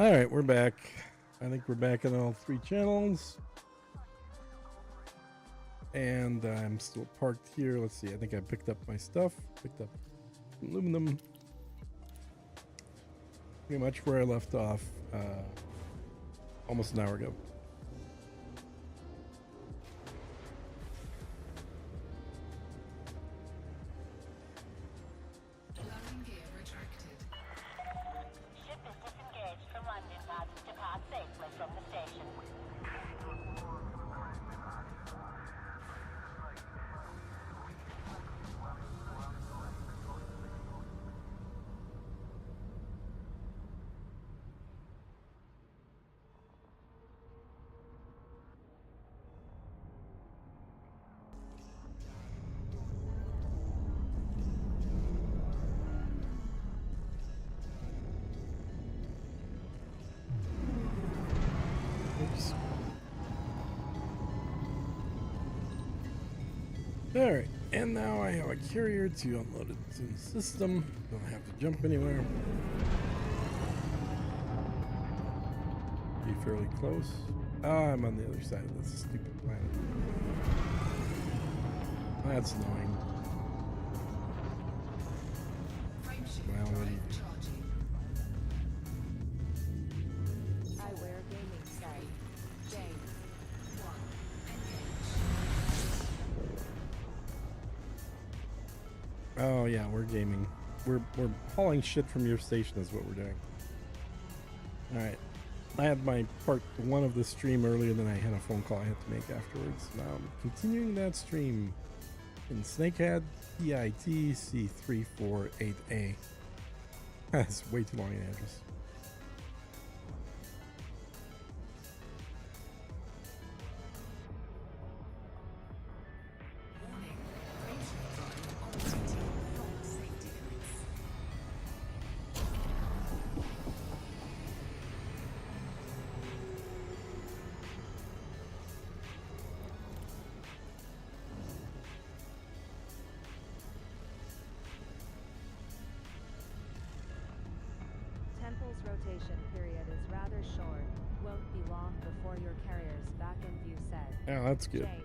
All right, we're back. I think we're back on all three channels. And I'm still parked here. Let's see. I think I picked up my stuff. Picked up aluminum. Pretty much where I left off almost an hour ago. Oops. All right, and now I have a carrier to unload it to the system. Don't have to jump anywhere. Be fairly close. I'm on the other side of this stupid planet. That's annoying. Well, what do you do? Oh yeah, we're gaming. We're hauling shit from your station is what we're doing. Alright. I had my part one of the stream earlier, then I had a phone call I had to make afterwards. Now I'm continuing that stream in Snakehead PIT C348A. That's way too long an address. Rotation period is rather short. Won't be long before your carrier's back in view said. Yeah, that's good. James.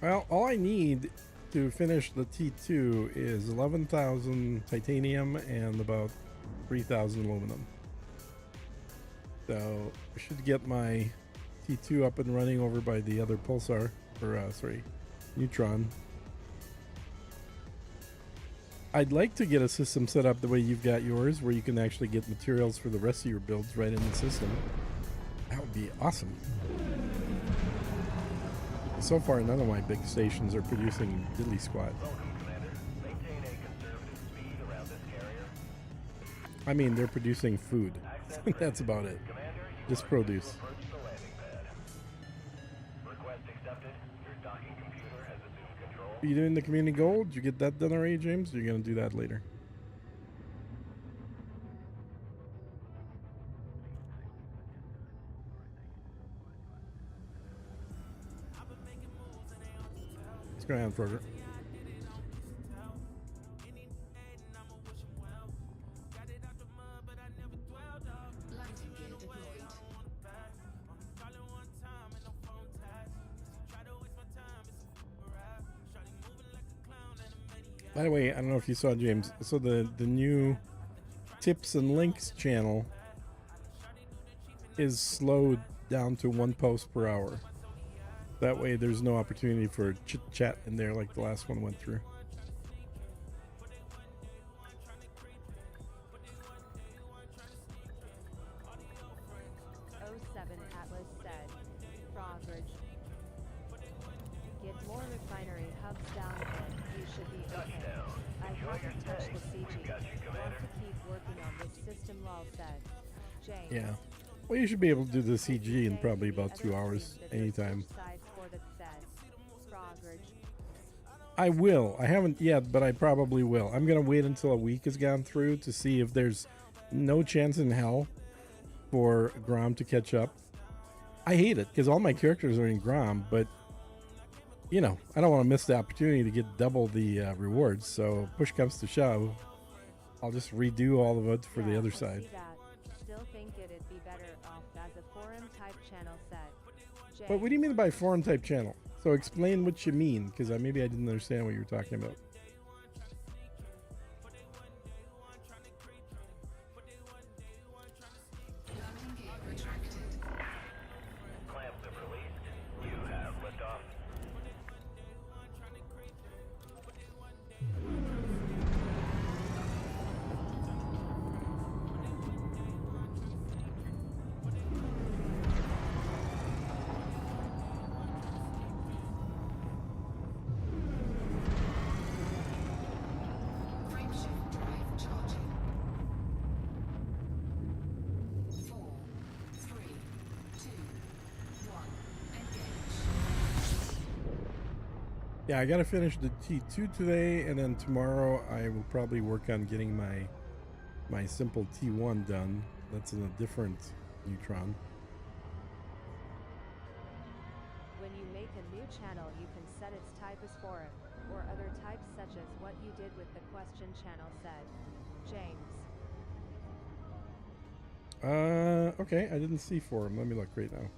Well, all I need to finish the T2 is 11,000 titanium and about 3,000 aluminum. So I should get my T2 up and running over by the other pulsar, or sorry, neutron. I'd like to get a system set up the way you've got yours, where you can actually get materials for the rest of your builds right in the system. That would be awesome. So far, none of my big stations are producing diddly squat. I mean, they're producing food. That's about it. Just produce. Are you doing the community gold? Did you get that done already, James? Or are you going to do that later? Let's go ahead, Froger. By the way, I don't know if you saw, James, so the new tips and links channel is slowed down to 1 post per hour. That way there's no opportunity for chit chat in there like the last one went through. Atlas said, Frogridge. Get more refinery hubs down here. You should be okay. I haven't touched the CG. Want to keep working on this system, lol said. James. Yeah. Well, you should be able to do the CG in probably about 2 hours anytime. I will. I haven't yet, but I probably will. I'm going to wait until a week has gone through to see if there's no chance in hell for Grom to catch up. I hate it because all my characters are in Grom, but you know, I don't want to miss the opportunity to get double the rewards. So push comes to shove, I'll just redo all of it for the Yeah, other I side. see that. Still think it'd be better off as a forum type channel set. But what do you mean by foreign type channel? So explain what you mean, because maybe I didn't understand what you were talking about. Landing gear retracted. Clamps have released. You have liftoff. Frameshift drive charging. 4, 3, 2, 1. Engage. Yeah, I gotta finish the T2 today, and then tomorrow I will probably work on getting my simple T1 done. That's in a different neutron. When you make a new channel, you can set its type as forum, or other types such as what you did with the question channel said. James. Okay, I didn't see forum. Let me look right now.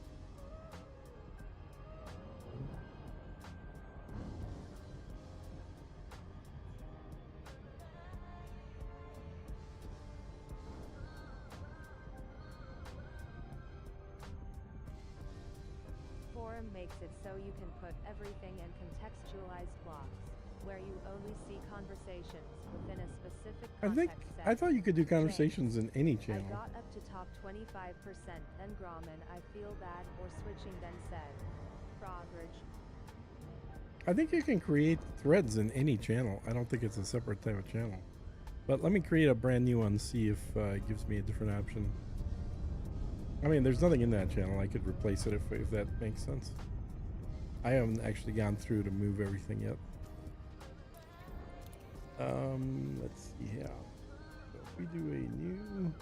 Forum makes it so you can put everything in contextualized blocks, where you only see conversations within a specific context set. I thought you could do conversations in any I channel. got up to top 25%, then Grauman, I feel bad, or switching, then said. Frogridge. I think you can create threads in any channel. I don't think it's a separate type of channel. But let me create a brand new one, see if it gives me a different option. I mean, there's nothing in that channel. I could replace it if that makes sense. I haven't actually gone through to move everything yet. Let's see here. So if we do a new...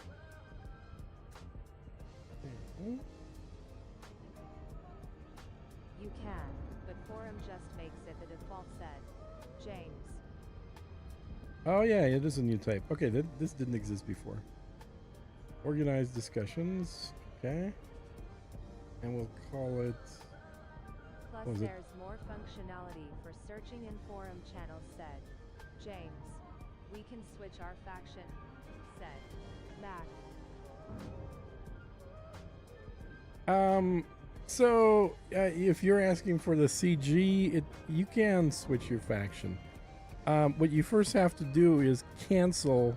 You can, but Forum just makes it the default set. James. Oh yeah, it is a new type. Okay, this didn't exist before. Organized discussions. Okay. And we'll call it... Plus what was it? there's more functionality for searching in forum channels said. James. We can switch our faction. Said. Mac. So if you're asking for the CG, you can switch your faction. What you first have to do is cancel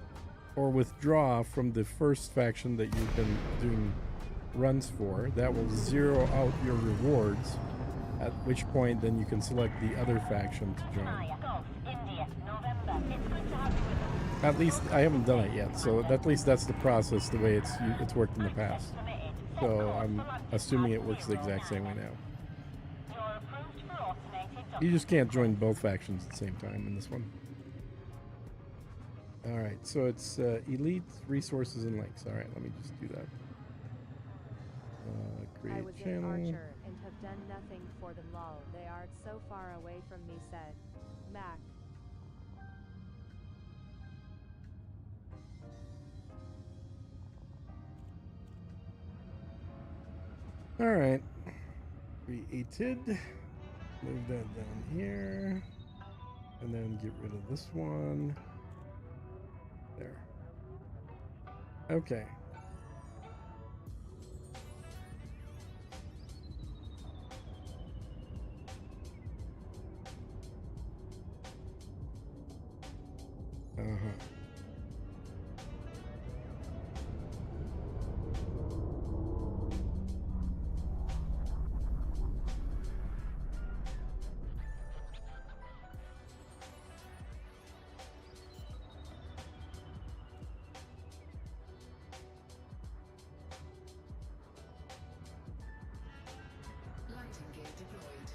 or withdraw from the first faction that you've been doing runs for. That will zero out your rewards, at which point then you can select the other faction to join. At least I haven't done it yet, so at least that's the process, the way it's worked in the past. So I'm assuming it works the exact same way now. You just can't join both factions at the same time in this one. Alright, so it's elite, resources, and links. Alright, let me just do that. I Create was in channel. Archer and have done nothing for them lol. They are so far away from me said. Mac. Alright. Created. Move that down here. And then get rid of this one. There. Okay. Uh-huh. Landing gear deployed.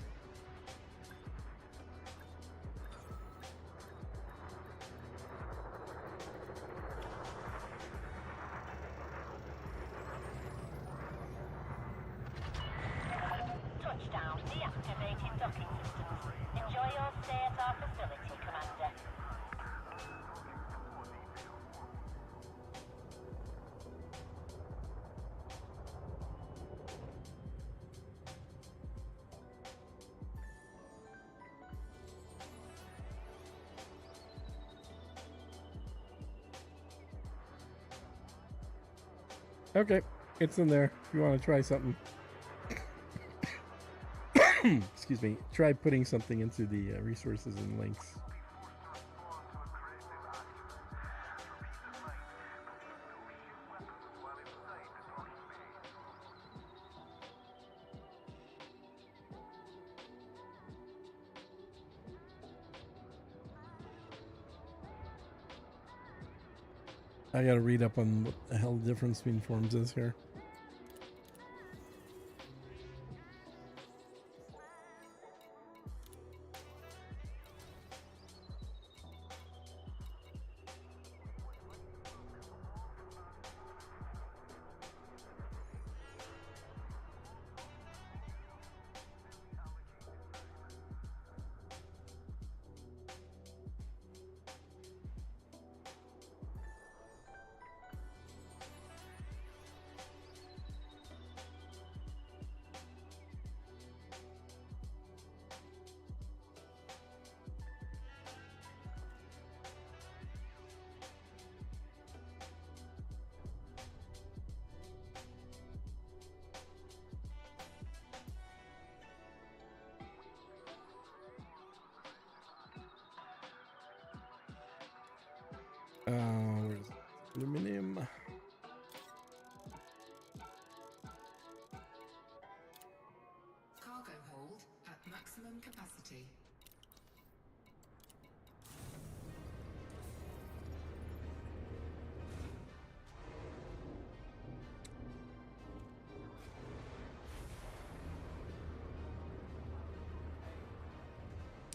docking systems. Enjoy your stay at our facility, Commander. Okay, it's in there. If you want to try something. Excuse me. Try putting something into the resources and links. I gotta read up on what the hell the difference between forms is here. Where's aluminum? Cargo hold at maximum capacity.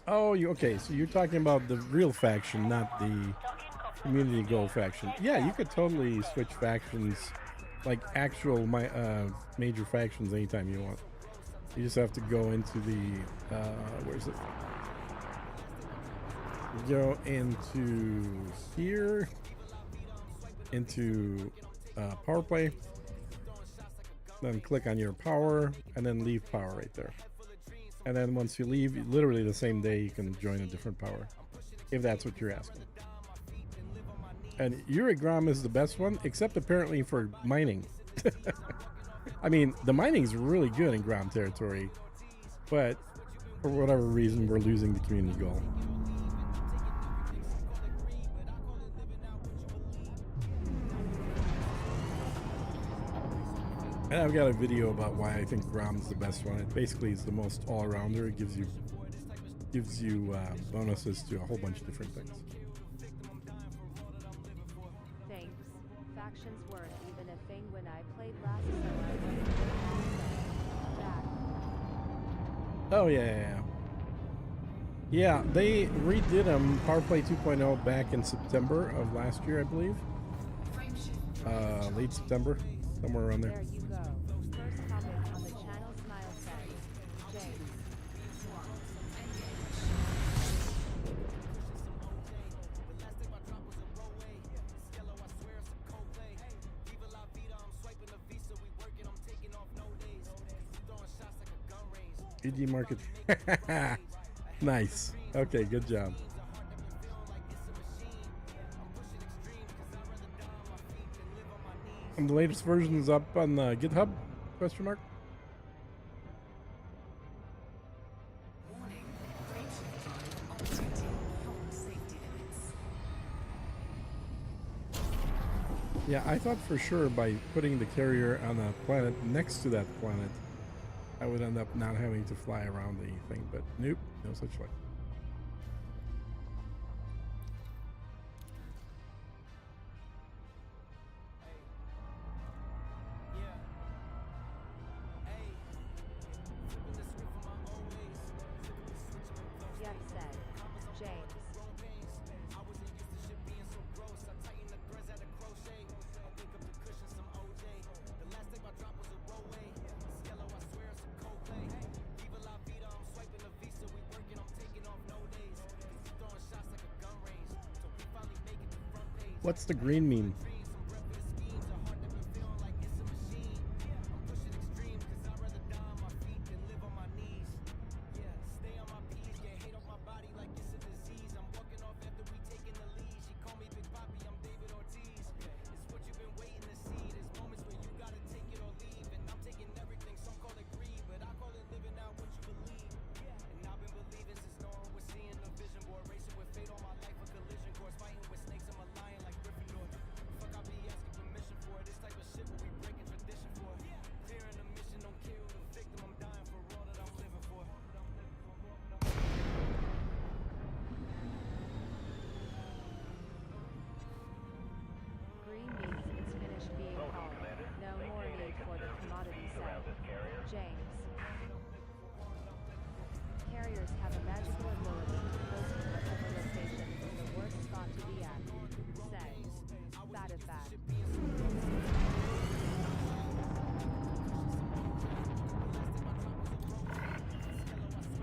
Oh, okay? So you're talking about the real faction, not the community goal faction. Yeah, you could totally switch factions, like actual major factions, anytime you want. You just have to go into the where's it? You go into here, into power play, then click on your power, and then leave power right there. And then once you leave, literally the same day, you can join a different power, if that's what you're asking. And Urigram is the best one, except apparently for mining. I mean, the mining is really good in Grom territory, but for whatever reason, we're losing the community goal. And I've got a video about why I think Grom's the best one. It basically is the most all-arounder. It gives you bonuses to a whole bunch of different things. Thanks. Factions weren't even a thing when I played last, so I back. Oh yeah. Yeah, they redid them Power Play 2.0 back in September of last year, I believe. Late September, somewhere around there. There you go. First comment on the channel smile says, James. EG Market. Nice. Okay, good job. And the latest version is up on GitHub? Question mark. Warning, graveship drive operating beyond safety limits. Yeah, I thought for sure by putting the carrier on a planet next to that planet, I would end up not having to fly around the thing, but nope, no such luck. Jeff said, James. What's the green mean? Green means it's finished being hauled. No more need for the commodity said. James. Carriers have a magical ability to post to whatever location is the worst spot to be at. Said. Bad is bad.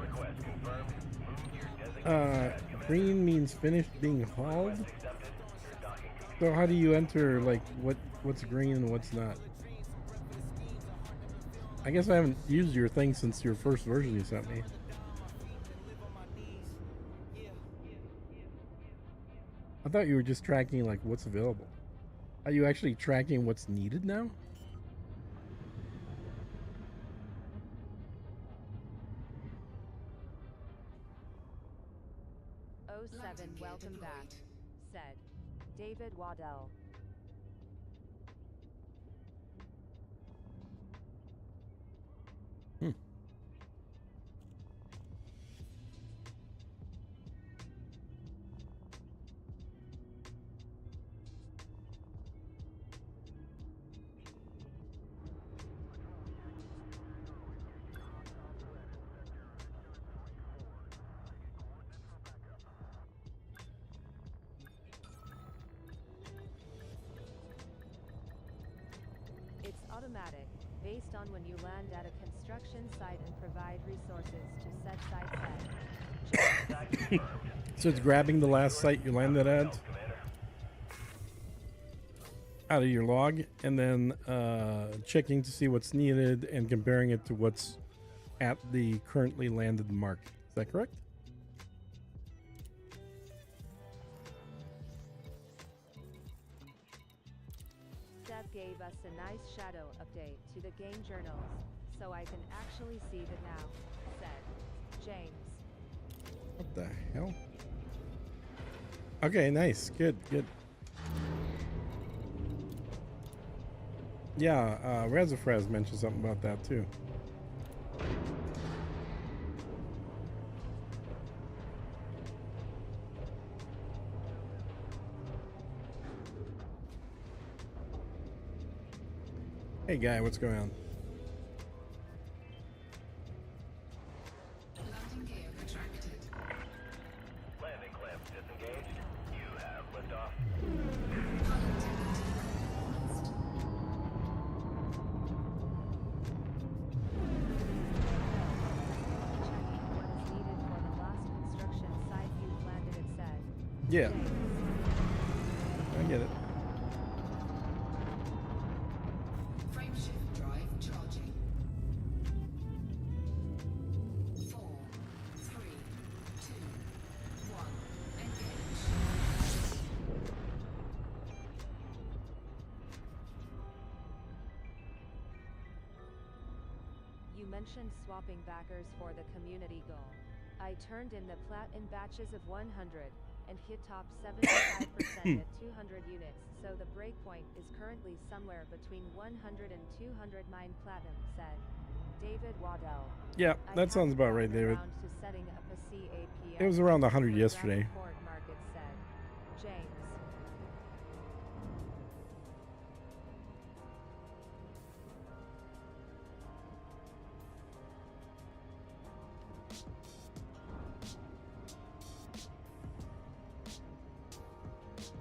Request confirmed. Move your designated Green means finished being hauled. accepted. Your docking So how do you enter like what's green and what's not? I guess I haven't used your thing since your first version you sent me. I thought you were just tracking like what's available. Are you actually tracking what's needed now? Oh 07 Landing gear welcome back. deployed. Said. David Waddell. Hmm. It's automatic, based on when you land at a construction site and provide resources to said site said. So it's grabbing the last site you landed at out of your log and then checking to see what's needed and comparing it to what's at the currently landed mark. Is that correct? Steph gave us a nice shadow update to the game journals, so I can actually see it now. Said. James. What the hell? Okay, nice. Good, good. Yeah, Razafraz mentioned something about that too. Hey guy, what's going on? Landing gear retracted. landing clamps disengaged. You have liftoff. Pilot dignity enhanced. Checking what is needed for the last construction site you've landed it said. Yeah, James. I get it. Frameshift drive charging. 4, 3, 2, 1. Engage. You mentioned swapping backers for the community goal. I turned in the plat in batches of 100 and hit top 75% at 200 units, so the breakpoint is currently somewhere between 100 and 200 mine platinum, said David Waddell. Yeah, I that sounds haven't about right, gotten David. around to setting up a CAPM It was around for 100 the yesterday. Rappaport market, said James.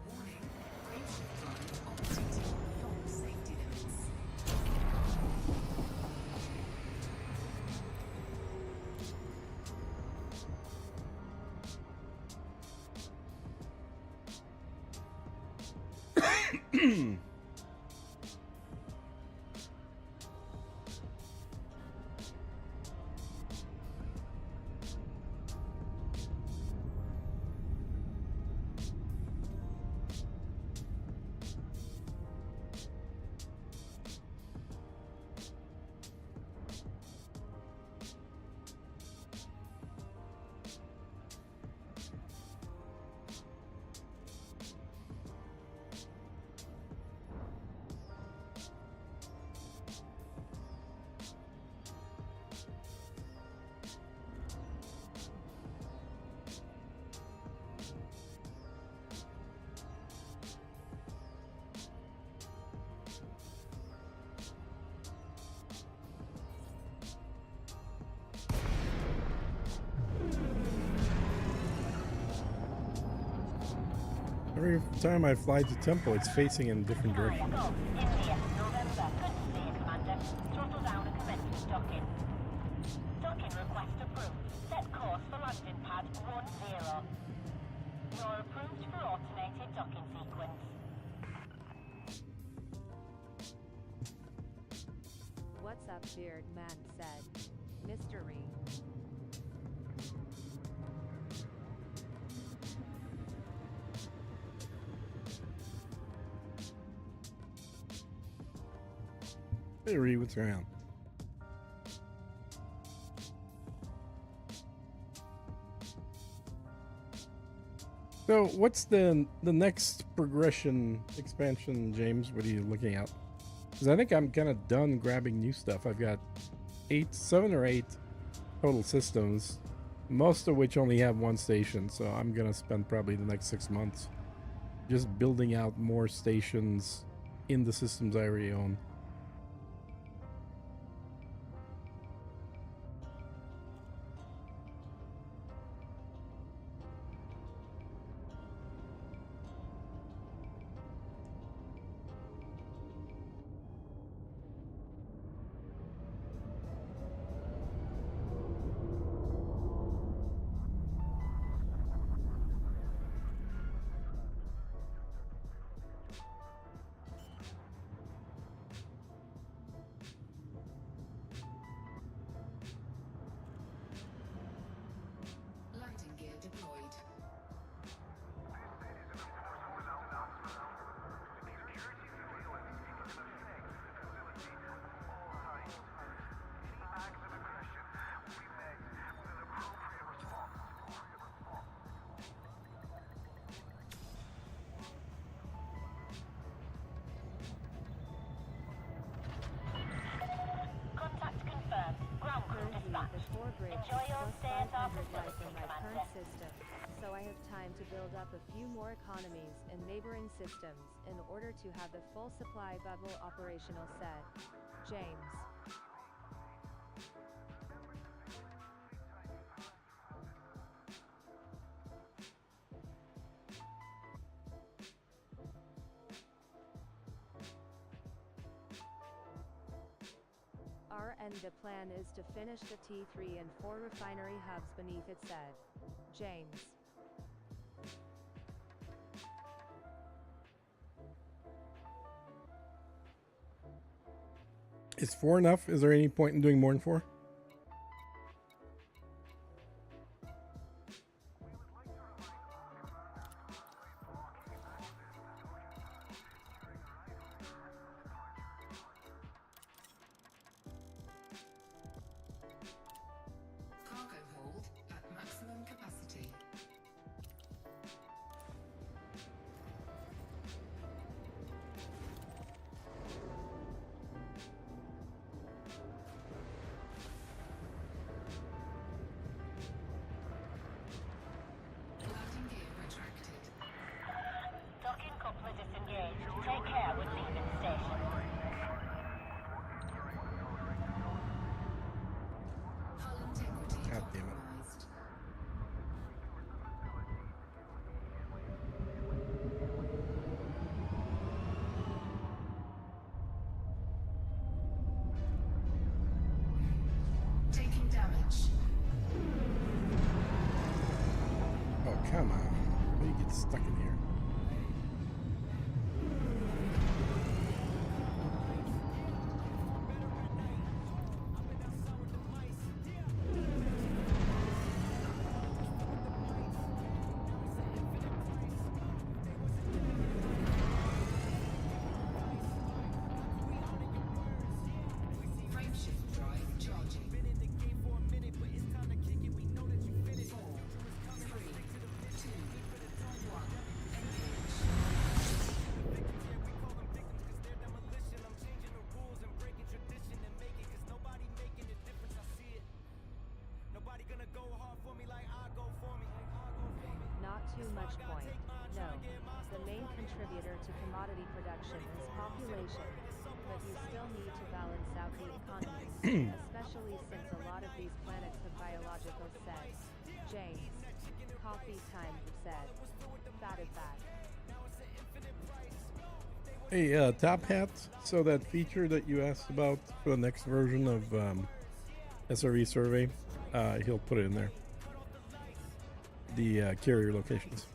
Warning. Frameshift drive operating beyond safety limits. Every time I fly to Temple, it's facing in a different direction. Go. India, November. Good to see you, Commander. Throttle down and commence docking. Docking request approved. Set course for landing pad 10. You're approved for automated docking sequence. What's up, Beard Man said. Mystery. Hey, Ree, what's going on? So, what's the next progression expansion, James? What are you looking at? Because I think I'm kind of done grabbing new stuff. I've got 7 or 8 total systems, most of which only have one station. So I'm gonna spend probably the next 6 months just building out more stations in the systems I already own. Landing gear deployed. Contact confirmed. Ground crew Currently, dispatched. the core bridge Enjoy is your plus stay at our 500 life facility, in my Commander. current system, so I have time to build up a few more economies in neighboring systems in order to have the full supply bubble operational set. James. And the plan is to finish the T3 and 4 refinery hubs beneath it said. James. Is 4 enough? Is there any point in doing more than 4? Cargo hold at maximum capacity. Landing gear retracted. Docking coupler disengaged. Take care when leaving station. Hull integrity God damn it. compromised. Taking damage. Oh, come on. How do you get stuck in here? commodity production is population, but you still need to balance out the economy, especially since a lot of these planets have biological sets. James. Coffee time, said. That is that. Hey, Top Hat. So that feature that you asked about for the next version of SRE survey, he'll put it in there. The carrier locations.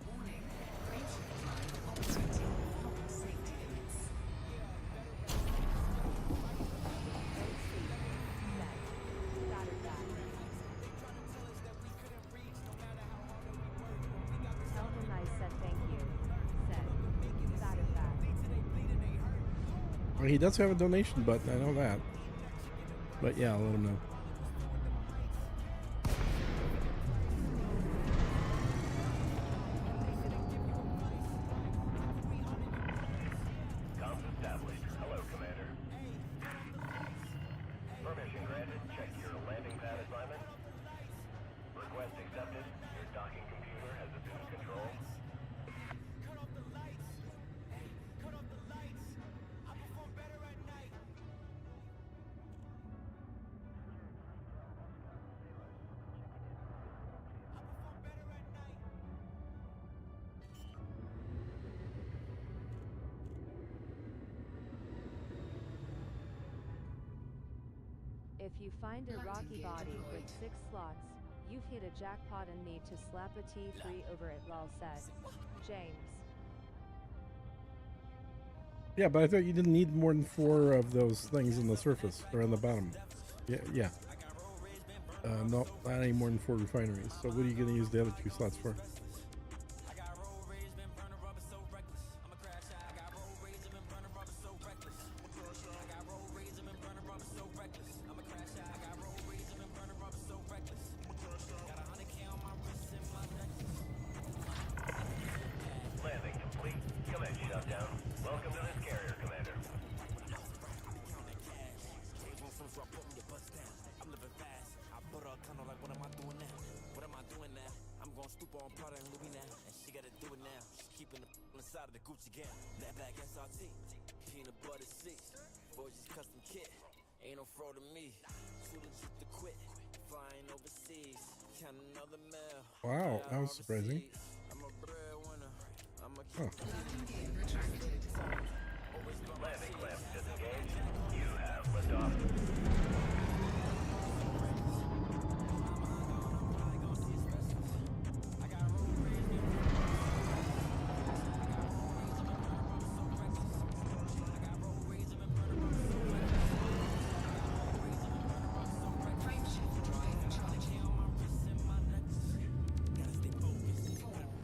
Warning. Great line operating public safety limits. That is that. Tell him I said thank you. Said. That is that. Well, he does have a donation button, I know that. But yeah, I'll let him know. Comms established. Hello, Commander. Permission granted. Check your landing pad assignment. Request accepted. Your docking computer has assumed control. If you find a rocky body with 6 slots, you've hit a jackpot and need to slap a T3 over it, lol said. James. Yeah, but I thought you didn't need more than 4 of those things on the surface or on the bottom. Yeah. No, not any more than 4 refineries. So what are you going to use the other 2 slots for? Landing complete. Command shutdown. Welcome to this carrier, Commander. Ain't no fraud to me. Too legit to quit. Flying overseas. Count another mail. Wow, that was surprising. I'm a breadwinner. I'm a Oh. Landing gear retracted. Landing clamps disengaged. You have liftoff. Frameshift drive charging.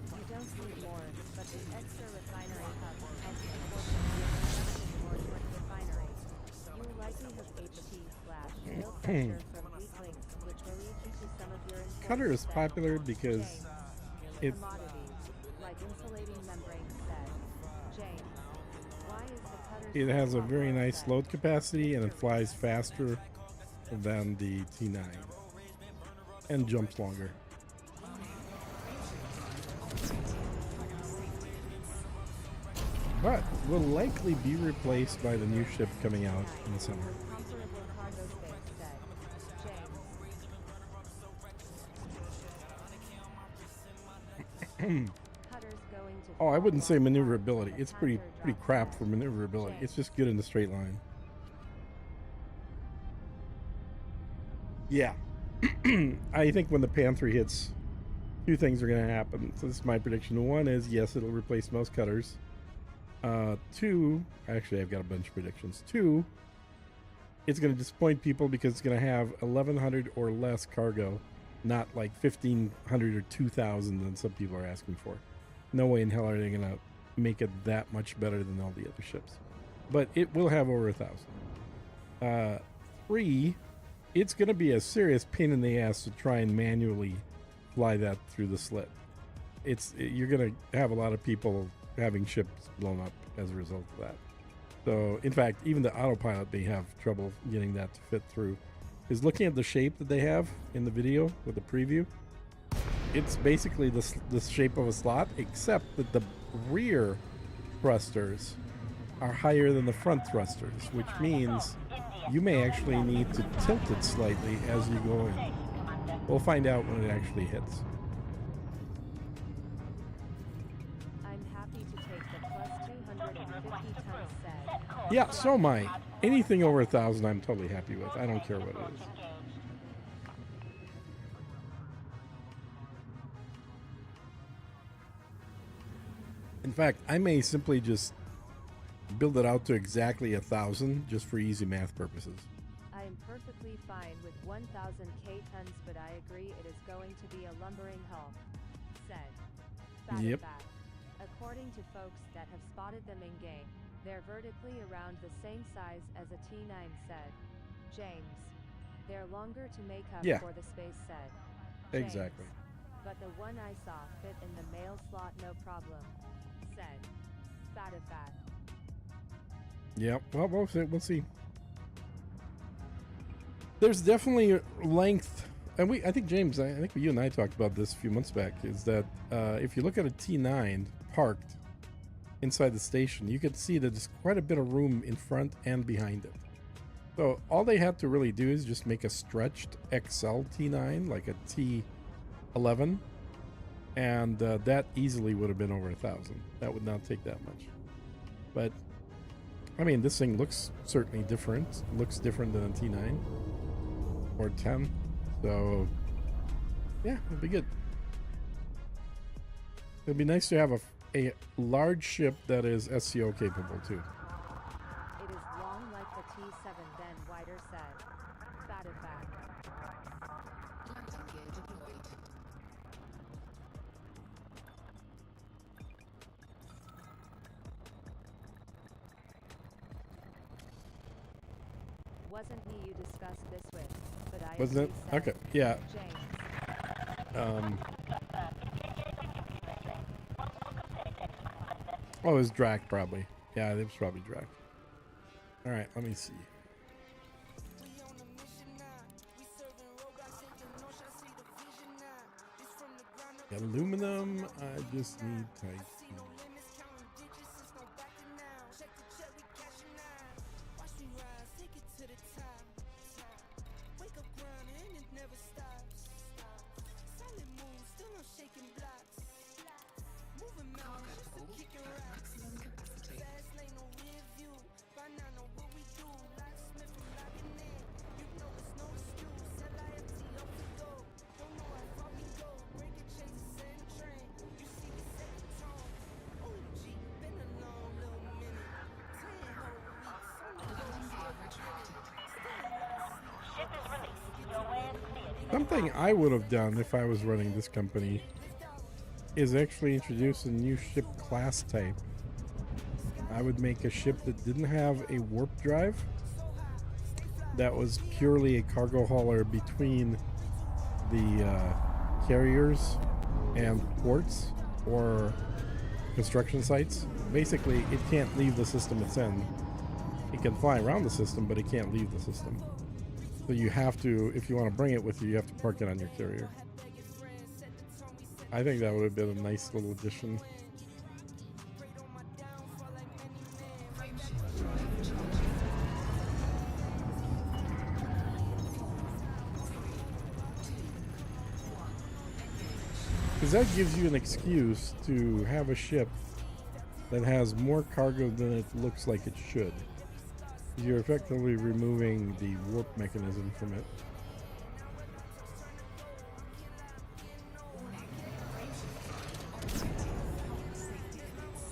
You don't need more, but the extra refinery hub helps unfortunately production more towards refinery. You will likely have HT/no pressure from weak links, which will lead into some of your Cutter is important popular steps. because James. it Commodities, like insulating membranes said. James. Why is the cutter it so has a very popular nice said? load capacity and it flies faster than the T9 and jumps longer. But will likely be replaced by the new ship coming out in the summer. Comparable cargo space said. James. Cutters going to Oh, I wouldn't say fall off maneuverability. when It's the pretty Panther drops crap dead. for maneuverability. It's just good in the straight line. Yeah. I think when the Panther hits, 2 things are going to happen. So this is my prediction. One is, yes, it'll replace most cutters. 2, actually, I've got a bunch of predictions. 2, it's going to disappoint people because it's going to have 1,100 or less cargo, not like 1,500 or 2,000 than some people are asking for. No way in hell are they going to make it that much better than all the other ships. But it will have over 1,000. 3, it's going to be a serious pain in the ass to try and manually fly that through the slit. You're going to have a lot of people having ships blown up as a result of that. So, in fact, even the autopilot may have trouble getting that to fit through. is looking at the shape that they have in the video with the preview. It's basically the shape of a slot, except that the rear thrusters are higher than the front thrusters, which means you may actually need to tilt it slightly as you go in. We'll find out when it actually hits. I'm happy to take the plus 250 tons said. Yeah, so am I. Anything over 1,000 I'm totally happy with. I don't care what it is. In fact, I may simply just build it out to exactly 1,000 just for easy math purposes. I am perfectly fine with 1,000 K-tons, but I agree it is going to be a lumbering hull. Said. Yep. Back. According to folks that have spotted them in game, they're vertically around the same size as a T9 said. James. They're longer to make up Yeah. for the space said. James. Exactly. But the one I saw fit in the male slot no problem. Said. Fat. Yeah, well, we'll see. There's definitely length, and I think James, I think you and I talked about this a few months back, is that if you look at a T9 parked inside the station, you could see that there's quite a bit of room in front and behind it. So all they had to really do is just make a stretched XL T9, like a T11, and that easily would have been over 1,000. That would not take that much. But I mean, this thing looks certainly different. Looks different than a T9 or 10. So yeah, it'd be good. It'd be nice to have a large ship that is SCO capable too. It is long like the T7, then wider said. Fat. Landing gear deployed. Wasn't me you discussed this with, but I Wasn't it? agree, said. Okay. Yeah. James. Oh, it was Drac probably. Yeah, it was probably Drac. All right, let me see. Aluminum. I just need titanium. Cargo hold at maximum capacity. Landing gear retracted. Ship is released. Your way is cleared. Something I would have done if I was running this company is actually introduce a new ship class type. I would make a ship that didn't have a warp drive, that was purely a cargo hauler between the carriers and ports or construction sites. Basically, it can't leave the system it's in. It can fly around the system, but it can't leave the system. So you have to, if you want to bring it with you, you have to park it on your carrier. I think that would have been a nice little addition. Frameshift drive charging. 3, 2, 1. Engage. Because that gives you an excuse to have a ship that has more cargo than it looks like it should. You're effectively removing the warp mechanism from it. Warning. Frameshift drive operating. Safety clearance.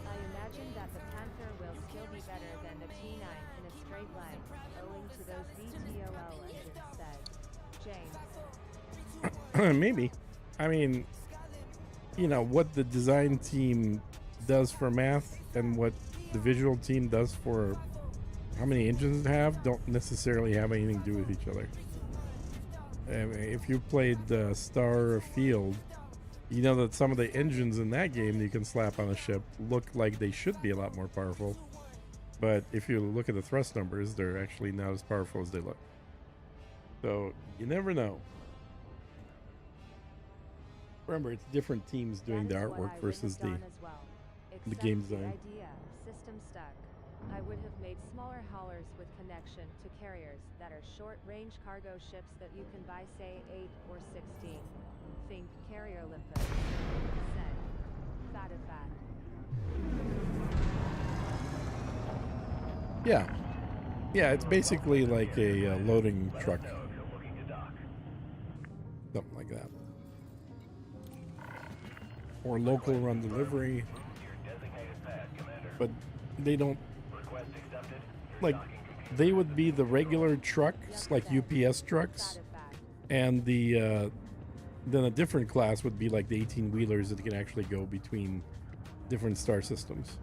I imagine that the Panther will still be better than the T9 in a straight line, owing to those VTOL engines said. James. Maybe. I mean, you know, what the design team does for math and what the visual team does for how many engines it have don't necessarily have anything to do with each other. I mean, if you played Star Field, You know that some of the engines in that game that you can slap on a ship look like they should be a lot more powerful. But if you look at the thrust numbers, they're actually not as powerful as they look. So you never know. Remember, it's different teams doing the That is what artwork I versus witnessed the on as well. the Except game the design. idea, system stuck. I would have made smaller haulers with connection to carriers that are short-range cargo ships that you can buy, say, 8 or 16. Think Carrier Olympus. Said. Fatifat. Yeah. Yeah, it's basically like a loading truck. Know if you're looking to dock. Something like that. Or local run delivery. Your designated path, Commander. But they don't, Request accepted. Your like, docking computer. they would be the regular trucks, like UPS trucks. Fatifat. And the then a different class would be like the 18-wheelers that can actually go between different star systems.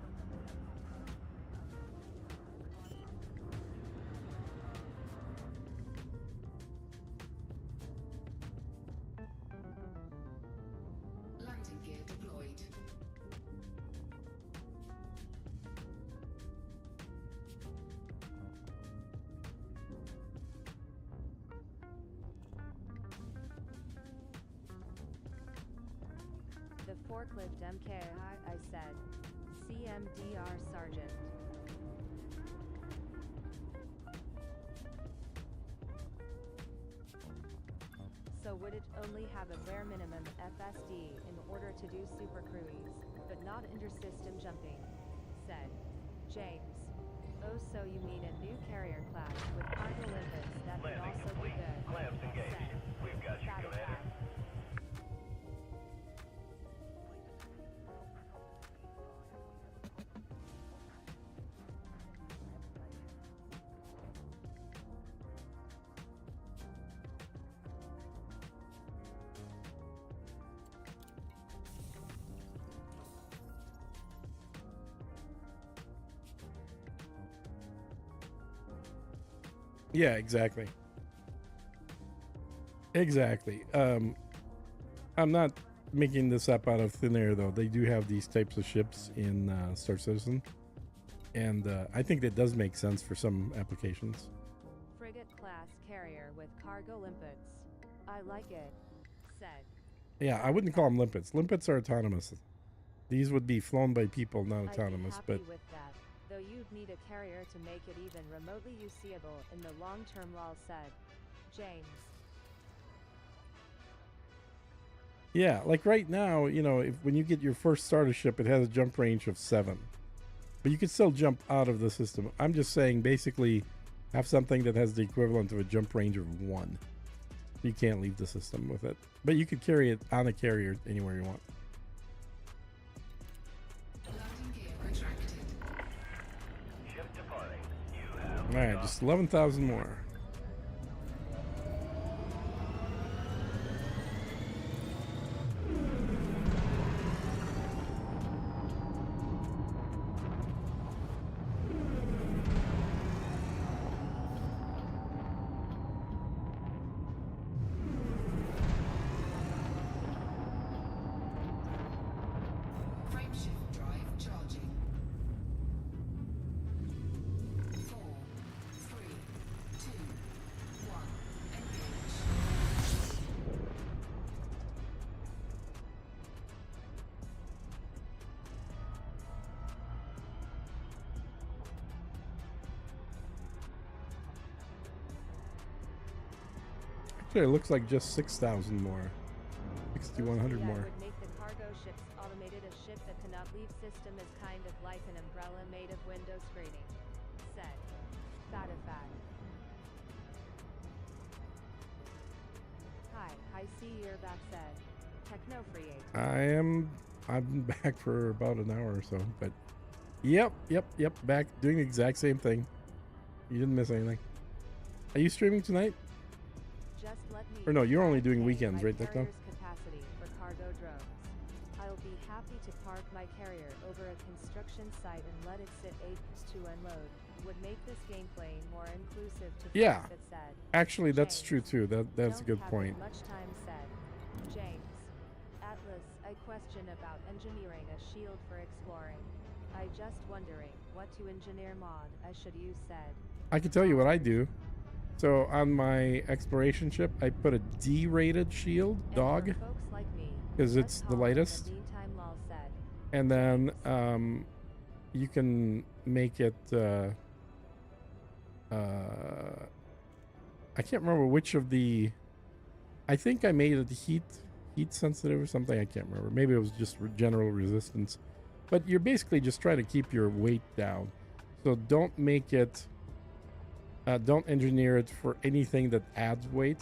Landing gear deployed. The forklift MKI, I said. CMDR Sergeant. So would it only have a bare minimum FSD in order to do super cruise, but not intersystem jumping? Said. James. Oh, so you mean a new carrier class with cargo limits that would Landing also be complete. good? Clamps engaged. Said. We've got you, Commander. Fatifat. Yeah, exactly. Exactly. I'm not making this up out of thin air, though. They do have these types of ships in Star Citizen, and I think that does make sense for some applications. Frigate class carrier with cargo limpets. I like it. Said. Yeah, I wouldn't call them limpets. Limpets are autonomous. These would be flown by people, not I'd be autonomous. happy But with that, though you'd need a carrier to make it even remotely usable in the long term. Lol said. James. yeah, like right now, you know, when you get your first starter ship, it has a jump range of 7, but you can still jump out of the system. I'm just saying, basically, have something that has the equivalent of a jump range of 1. You can't leave the system with it, but you could carry it on a carrier anywhere you want. Landing gear retracted. Ship departing. You have All right, just 11,000 more. Frameshift drive charging. 4, 3, 2, 1. Engage. Actually, it looks like just 6,000 more. 6,100 I more. would make the cargo ships automated. A ship that cannot leave system is kind of like an umbrella made of window screening. Said. Fatifat. Hi, I see you're back. Said. Techno Free 8. I'm back for about an hour or so, but yep, back doing the exact same thing. You didn't miss anything. Are you streaming tonight? Just let me Or no, you're only doing maintain weekends, my right, Declan? carrier's capacity for cargo drones. I'll be happy to park my carrier over a construction site and let it sit 8 to unload. Would make this gameplay more inclusive to Yeah. folks. It said. Actually, that's James. true too. That's a Don't good have point. Much time said. James. Atlas, I question about engineering a shield for exploring. I just wondering what to engineer mod I should use said. I can tell you what I do. So on my exploration ship, I put a D-rated shield, And dog, for folks like me, because let's it's the haul in lightest. The meantime, lol said. And then Thanks. you can make it. I can't remember which of the. I think I made it heat sensitive or something. I can't remember. Maybe it was just general resistance. But you're basically just trying to keep your weight down. So don't make it. Don't engineer it for anything that adds weight.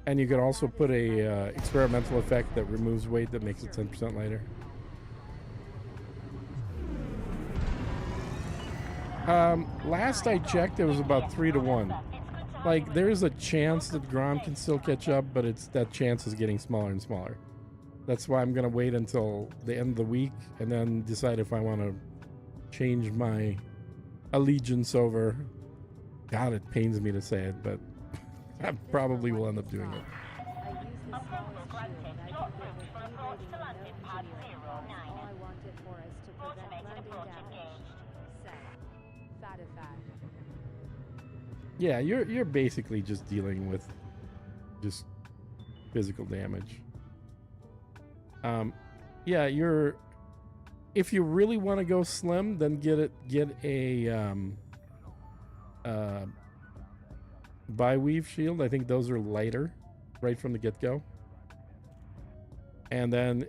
And you can also put a experimental effect that removes weight that makes it 10% lighter. Last I checked, it was about 3 to 1. Like, there's a chance that Grom can still catch up, but that chance is getting smaller and smaller. That's why I'm gonna wait until the end of the week and then decide if I want to change my allegiance over. God, it pains me to say it, but I probably will end up doing it. I use the smallest shield I can get with D-rating and no engineering. All I want it for is to prevent landing damage. Said. Fatifat. Yeah, you're basically just dealing with just physical damage. Yeah, if you really want to go slim, then get a bi-weave shield. I think those are lighter right from the get-go. And then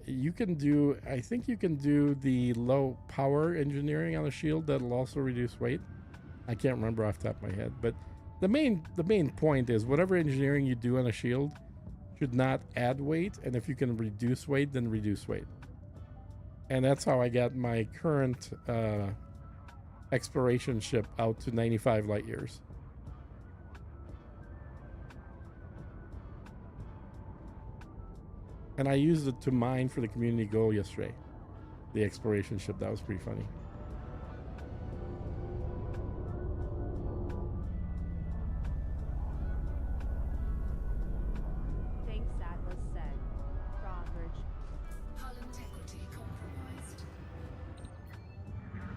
I think you can do the low power engineering on a shield that'll also reduce weight. I can't remember off the top of my head, but the main point is whatever engineering you do on a shield should not add weight, and if you can reduce weight, then reduce weight. And that's how I got my current exploration ship out to 95 light years. And I used it to mine for the community goal yesterday. The exploration ship, that was pretty funny. Thanks, Atlas said. Drawbridge. Hull integrity compromised. Landing gear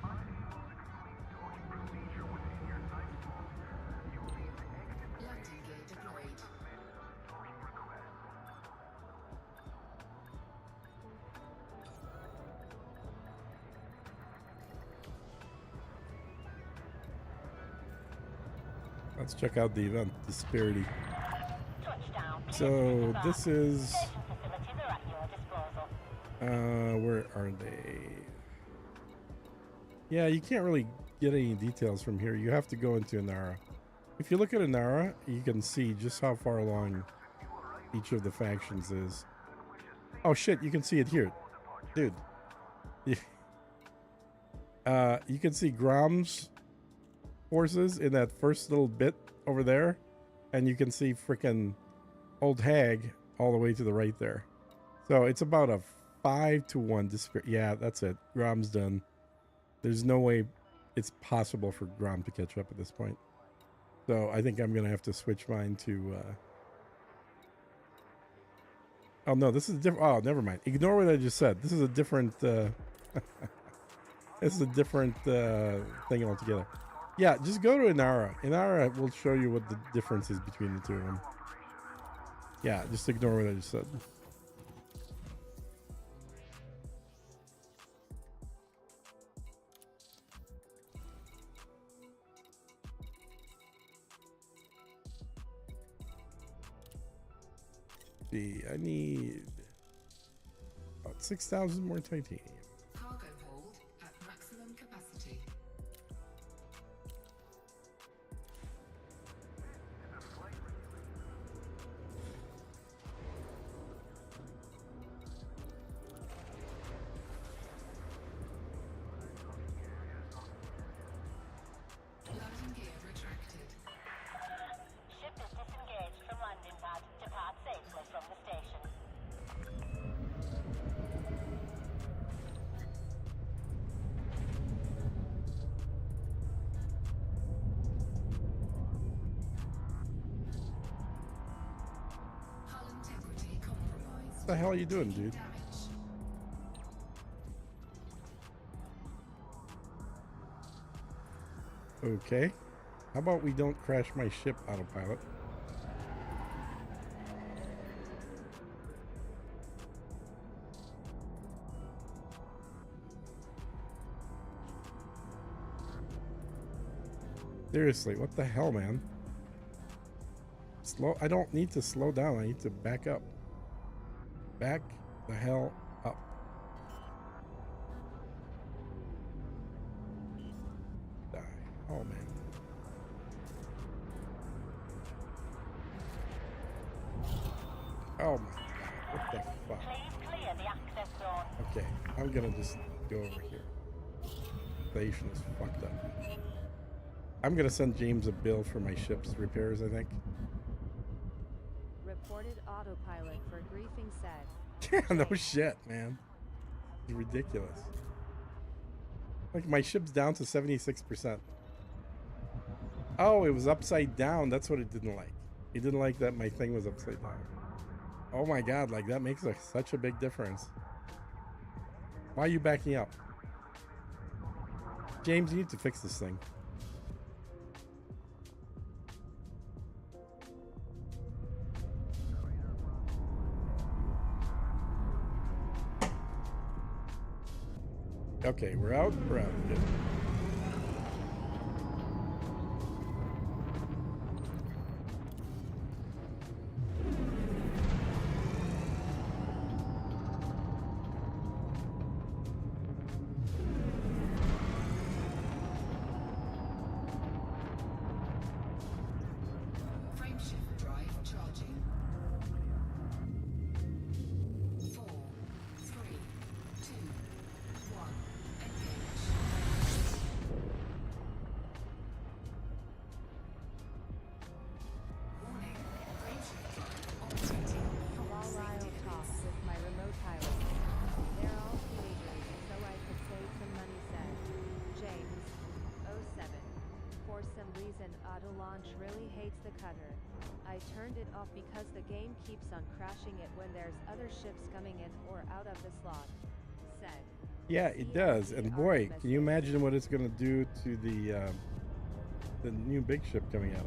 deployed. Let's check out the event disparity. Touchdown. So this is Station facilities are at your disposal. where are they? Yeah, you can't really get any details from here. You have to go into Inara. If you look at Inara, you can see just how far along each of the factions is. Oh shit, you can see it here. Dude. You can see Grom's forces in that first little bit over there, and you can see frickin' Old Hag all the way to the right there. So it's about a 5 to 1 disparity. Yeah, that's it. Grom's done. There's no way it's possible for Grom to catch up at this point. So I think I'm gonna have to switch mine to oh no, this is different. Oh, never mind. Ignore what I just said. This is a different this is a different thing altogether. Yeah, just go to Inara. Inara will show you what the difference is between the two of them. Yeah, just ignore what I just said. See, I need about 6,000 more titanium. Cargo hold at maximum capacity. Landing gear retracted. Ship is disengaged from landing pad. Depart safely from the station. Hull integrity compromised. What the hell are you doing, dude? Damage. Okay. How about we don't crash my ship, autopilot? Seriously, what the hell, man? Slow. I don't need to slow down. I need to back up. Back the hell up. Die. Oh, man. Oh, my God. What the fuck? Please clear the access zone. Okay, I'm gonna just go over here. Station is fucked up. I'm gonna send James a bill for my ship's repairs, I think. Reported autopilot for griefing said. Yeah, no shit, man. It's ridiculous. Like, my ship's down to 76%. Oh, it was upside down. That's what it didn't like. It didn't like that my thing was upside down. Oh my God, like, that makes such a big difference. Why are you backing up? James, you need to fix this thing. Okay, we're out. We're out. Good. Frameshift drive charging. 4, 3, 2, 1. Engage. Warning. Frameshift drive operating beyond While I'll safety talk limits. with my remote pilot. They're all teenagers, so I could save some money, said James. 07. For some reason, auto launch really hates the cutter. I turned it off because the game keeps on crashing it when there's other ships coming in or out of the slot. Said. Yeah, it does. And boy, can you imagine what it's going to do to the new big ship coming out?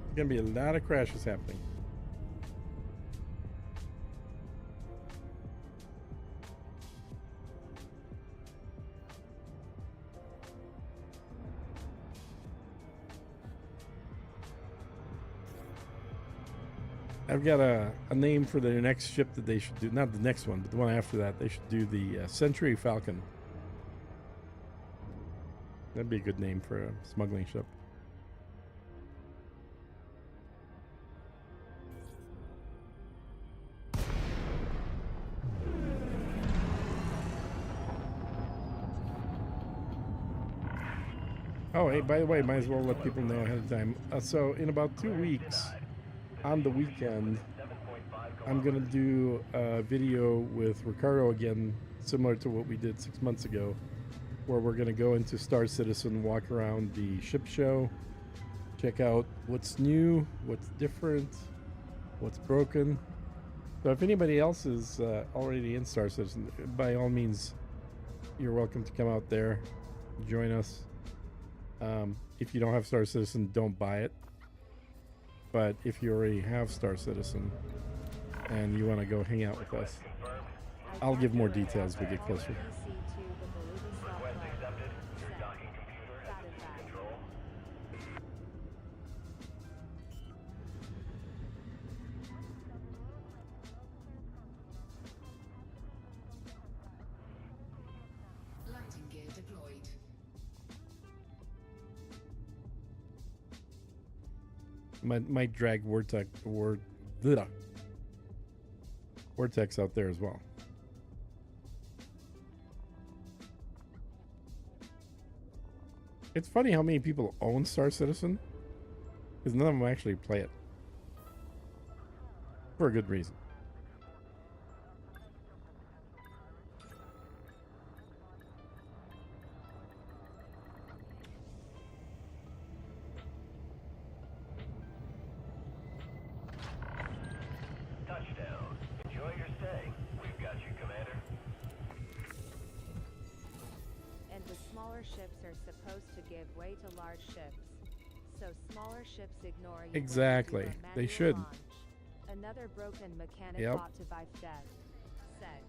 There's going to be a lot of crashes happening. I've got a name for the next ship that they should do. Not the next one, but the one after that. They should do the Century Falcon. That'd be a good name for a smuggling ship. Oh, hey, by the way, might as well let people know ahead of time. So in about 2 weeks, on the weekend, I'm going to do a video with Ricardo again, similar to what we did 6 months ago, where we're going to go into Star Citizen, walk around the ship show, check out what's new, what's different, what's broken. So if anybody else is already in Star Citizen, by all means, you're welcome to come out there, join us. If you don't have Star Citizen, don't buy it. But if you already have Star Citizen and you want to go hang out with us, I'll give more details as we get closer. Request accepted. Your docking computer has assumed control. Landing gear deployed. Might drag Vortex out there as well. It's funny how many people own Star Citizen, because none of them actually play it for a good reason. Touchdown. Enjoy your stay. We've got you, Commander. And with smaller ships are are supposed to give way to large ships, so smaller ships ignore you. Exactly. When you do a They manual should. launch. Another broken mechanic Yep. bought to buy death. Said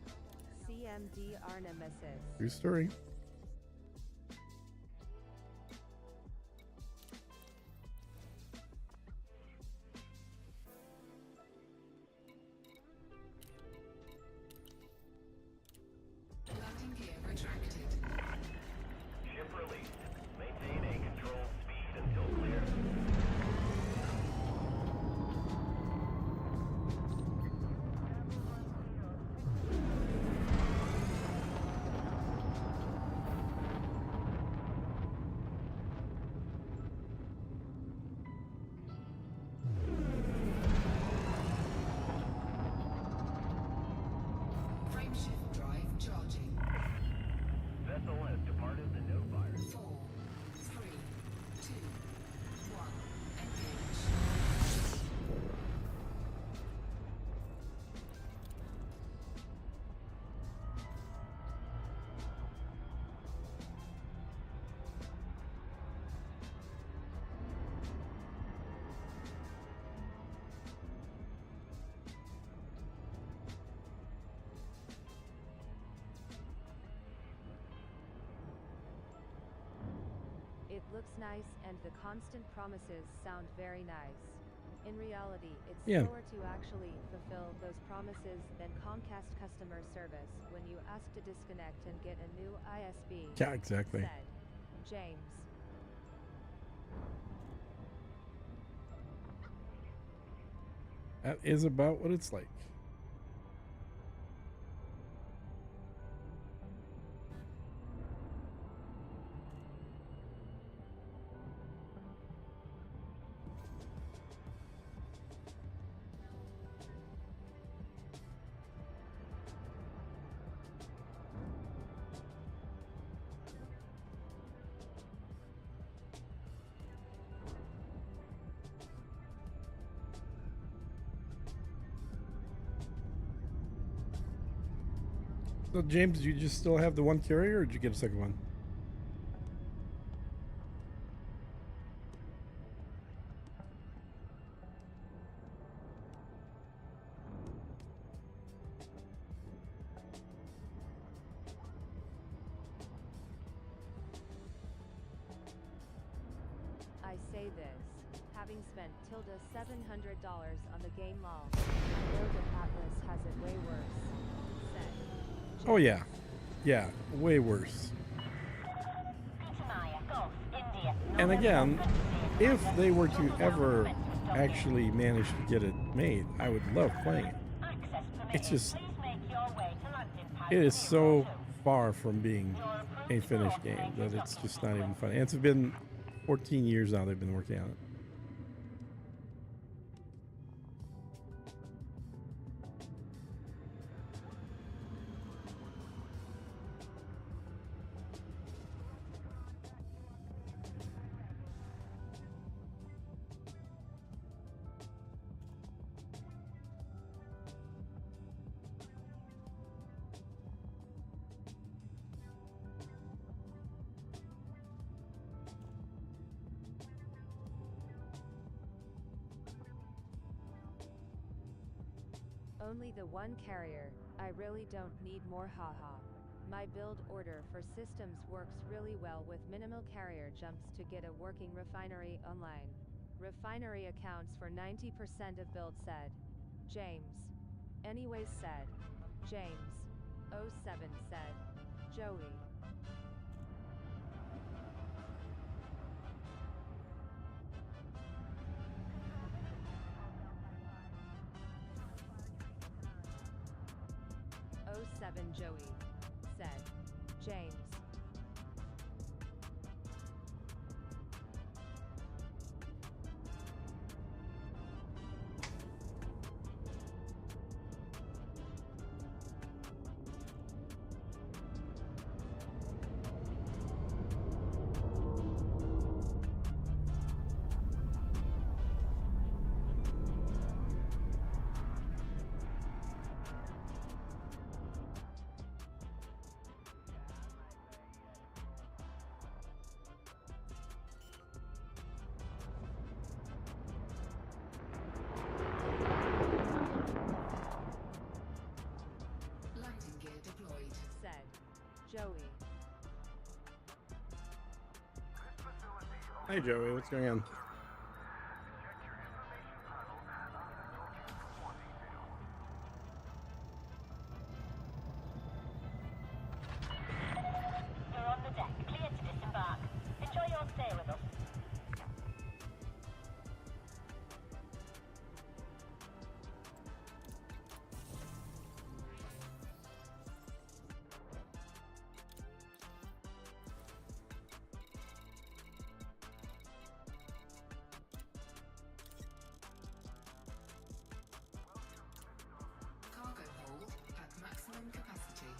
CMD Arnemesis. True story. Landing gear retracted. Ship released. Maintain a controlled speed until clear. Frameshift drive charging. Vessel has departed the no fire. 4, 3, 2, 1. Engage. It looks nice and the constant promises sound very nice. In reality, it's Yeah. slower to actually fulfill those promises than Comcast customer service when you ask to disconnect and get a new ISP. Yeah, exactly. Said James. That is about what it's like. So, James, do you just still have the one carrier, or did you get a second one? I say this, having spent tilde $700 on the game lol. I know that Atlas has it way worse. Said Oh, yeah. Yeah, way worse. Kutamaya, Golf, India. And again, Good to see you, if Commander. they were to Throttle down, ever commence with docking. actually manage to get it made, I would love playing it. Access permitted. It's just, Please make your way to landing pad it is so 02. far from being a finished game that it's just not even fun. And it's been 14 years now they've been working on it. only the one carrier. I really don't need more haha. My build order for systems works really well with minimal carrier jumps to get a working refinery online. Refinery accounts for 90% of build said James. Anyways said James. 07 said Joey. Joey said James. Hi, Joey. What's going on? You're on the deck, clear to disembark. Enjoy your stay with us. Cargo hold at maximum capacity.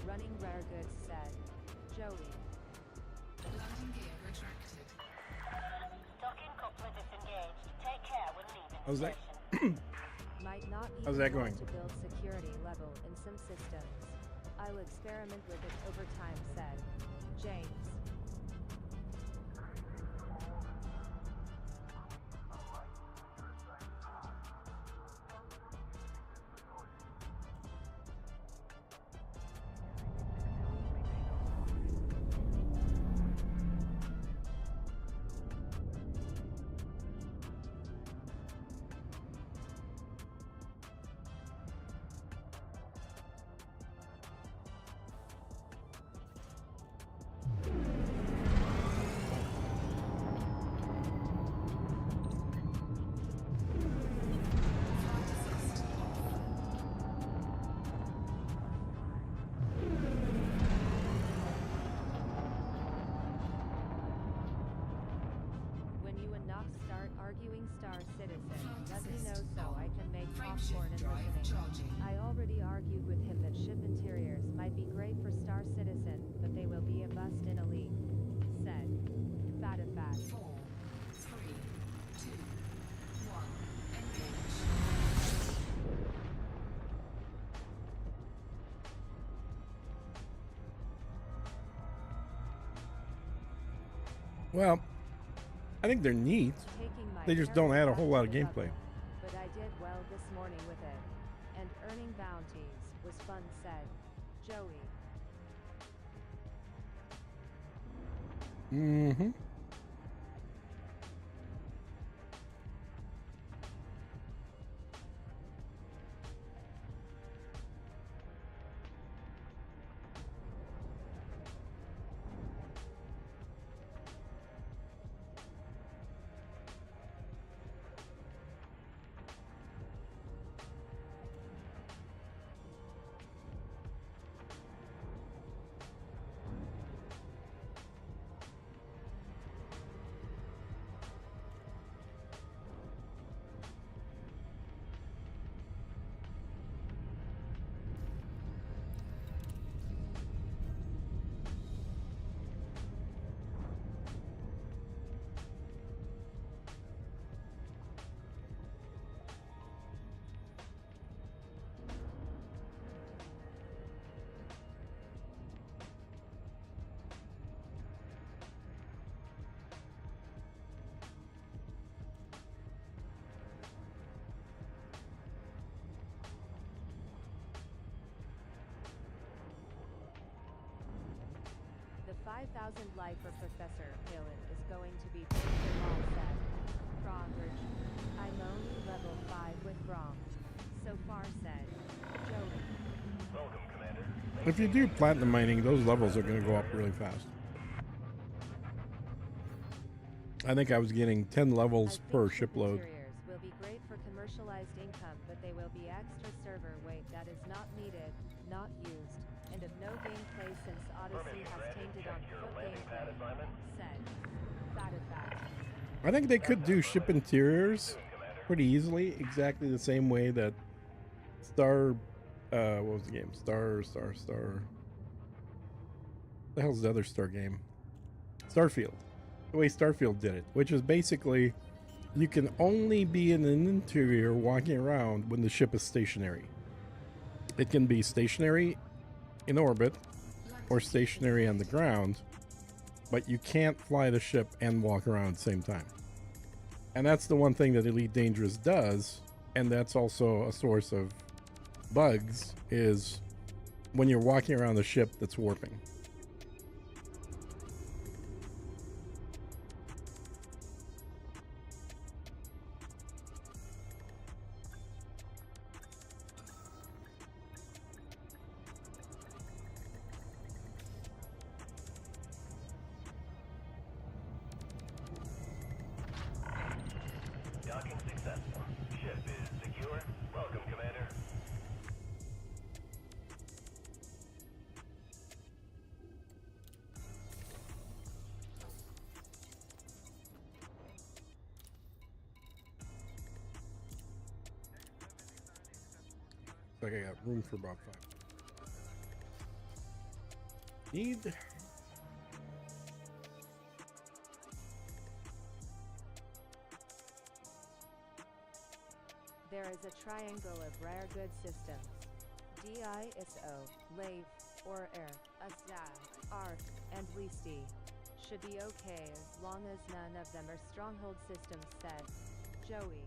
Running rare goods said. Joey. Landing gear retracted. Docking coupler disengaged. Take care when leaving How's the that? station. Might not be How's that able going? to build security level in some systems. I'll experiment with it over time, said James. Flight assist off. When you and Nox start arguing, Star Citizen, Flight let me assist know so on. I can make Frameshift popcorn and drive listening. charging. I already argued with him that ship interiors might be great for Star Citizen, but they will be a bust in a league. Said. Fatifat. 4, 3, 2, 1. Engage. Well, I think they're neat. Taking my They just don't add a parents whole back lot to of the gameplay. bubble, but I did well this morning with it. And earning bounties was fun, said Joey. Mm-hmm. The 5,000 life for Professor Palin is going to be pretty all set. Prom version. I'm only level 5 with Brom. So far, said Joey. Welcome, Commander. If you do platinum mining, those levels are going to go up really fast. I think I was getting 10 I levels think per ship shipload. interiors will be great for commercialized income, but they will be extra server weight that is not needed, not used, and of no gameplay since Odyssey Permission has granted. tainted Check on your foot landing pad gameplay. assignment. Said Fatifat. I think they could do ship interiors Soon, Commander. pretty easily, exactly the same way that Star, what was the game? Star. The hell's the other Star game? Starfield. The way Starfield did it, which is basically you can only be in an interior walking around when the ship is stationary. It can be stationary in orbit or stationary on the ground, but you can't fly the ship and walk around at the same time. And that's the one thing that Elite Dangerous does, and that's also a source of bugs, is when you're walking around the ship that's warping. Docking successful. Ship is secure. Welcome, Commander. Looks like I got room for about 5. Need. There is a triangle of rare good systems. DISO, Lave, or Air, Azad, Arc, and Leasty. Should be okay as long as none of them are stronghold systems, said Joey.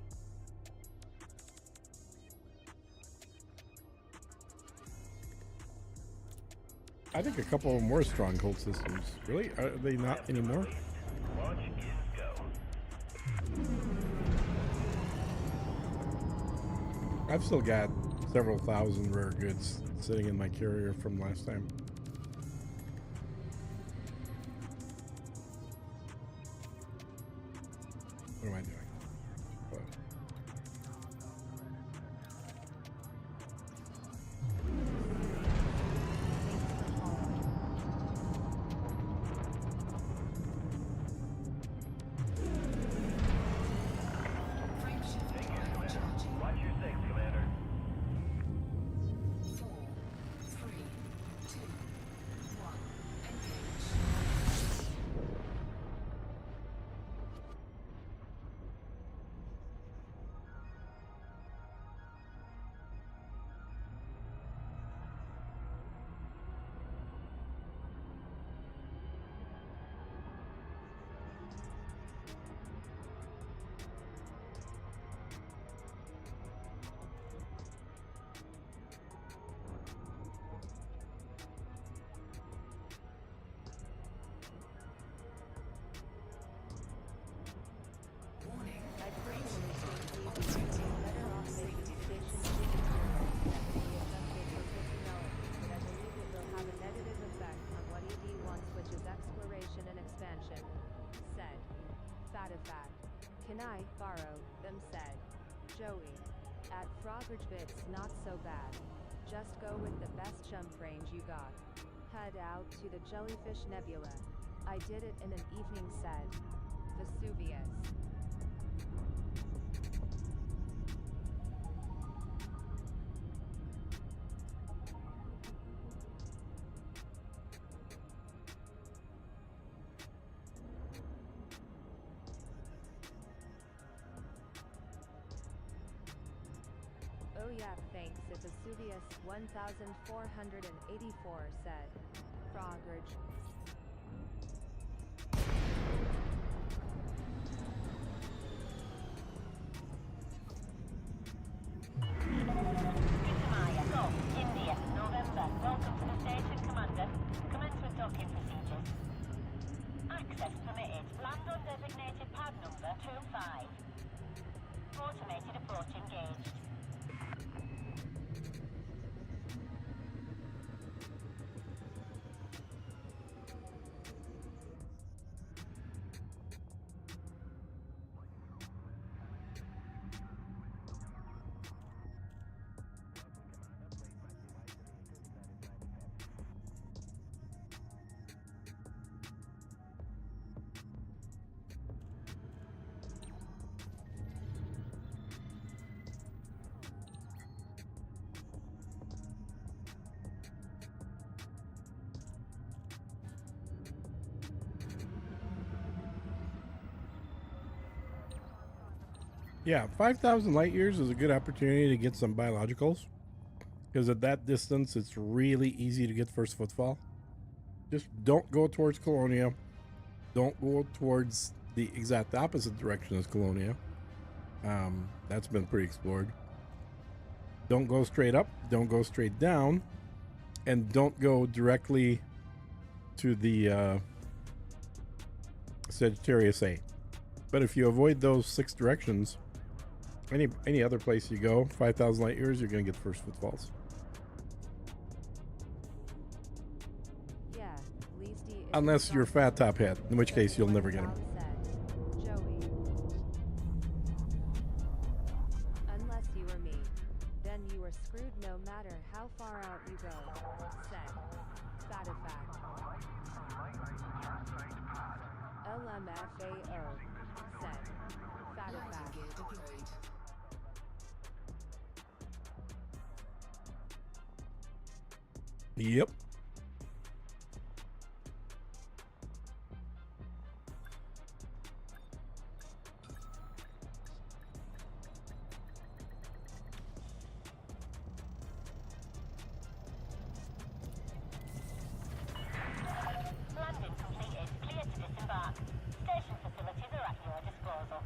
I think a couple of more stronghold systems. Really? Are they not anymore? Launch is go. I've still got several thousand rare goods sitting in my carrier from last time. What am I doing? What? Frameshift charging. Watch your six, Commander. 4, 3, 2, 1. Engage. Warning. I Bridge personally think these better off making station but I believe it will have a negative effect on what ED wants, which is exploration and expansion. Said. Fatifact. Can I borrow them? Said Joey. At Frogridge Bits not so bad. Just go with the best jump range you got. Head out to the Jellyfish Nebula. I did it in an evening, said Vesuvius. Oh yeah, thanks. If Vesuvius 1484 said. Frogridge. Maya, Golf, India, November. Welcome to the station, Commander. Commence with docking procedures. Access permitted. Land on designated pad number 25. Automated approach engaged. Yeah, 5,000 light years is a good opportunity to get some biologicals. Because at that distance, it's really easy to get first footfall. Just don't go towards Colonia. Don't go towards the exact opposite direction as Colonia. That's been pretty explored. Don't go straight up, don't go straight down, and don't go directly to the Sagittarius A. But if you avoid those 6 directions, any other place you go, 5,000 light years, you're going to get first footfalls. Yeah, Leasty is Unless you're Fat Top Head, in which case you'll never get him. Joey. Unless you were me, then you were screwed no matter how far out you go. Said. Fatifact. LMFAO. Said. Lighting Fatifact. gear deployed. Yep. Landing completed. Clear to disembark. Station facilities are at your disposal.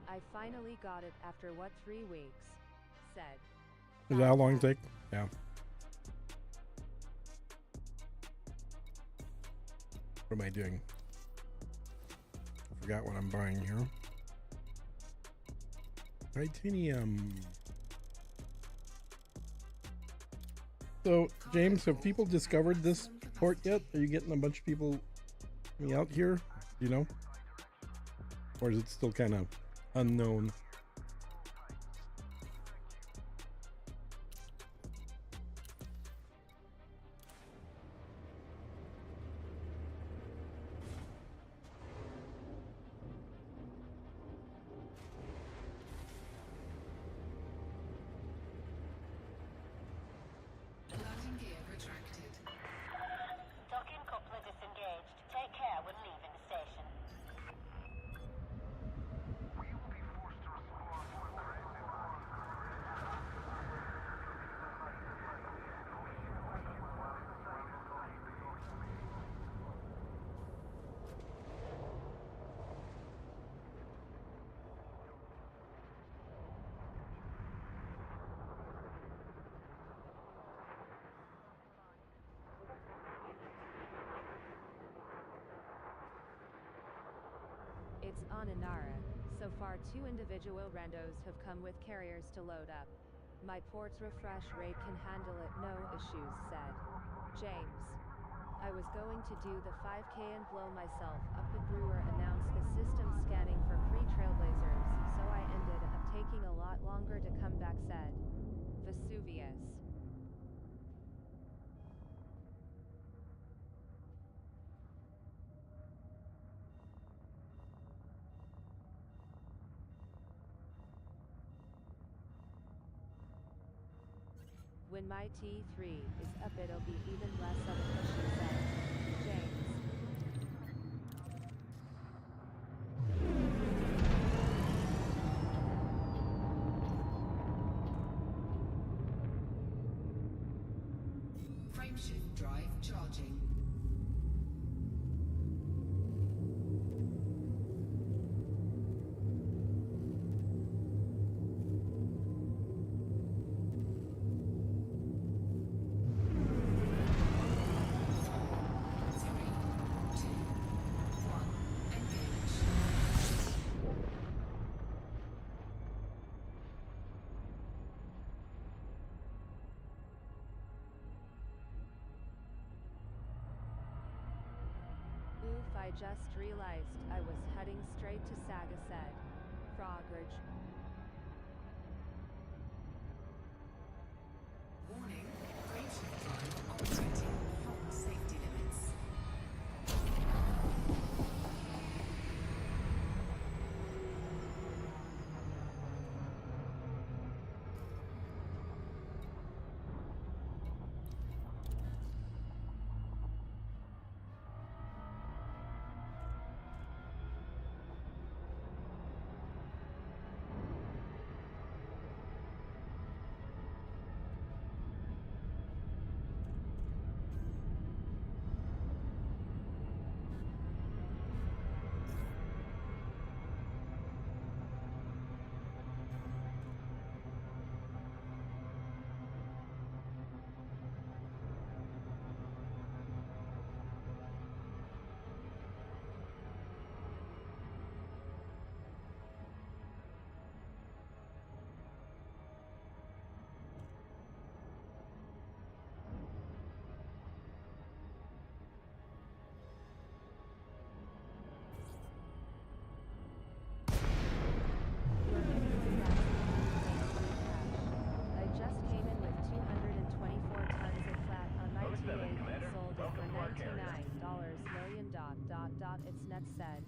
I finally got it after what 3 weeks? Said. Is that how long it take? Yeah. What am I doing? Forgot what I'm buying here. Titanium. So, James, have people discovered this port yet? Are you getting a bunch of people coming out here? Do you know? Or is it still kind of unknown? Landing gear retracted. Docking coupler disengaged. Take care when leaving the station. It's on Inara. So far 2 individual randos have come with carriers to load up. My port's refresh rate can handle it, no issues, said James. I was going to do the 5K and blow myself up, but Brewer announced the system scanning for pre-trailblazers, so I ended up taking a lot longer to come back, said Vesuvius. When my T3 is up, it'll be even less of an issue, said James. Frameshift drive charging. Three, two, one, engage. Oof, I just realized I was heading straight to Saga, said Frogridge. Warning, frameshift drive operating beyond safety limits. Its net said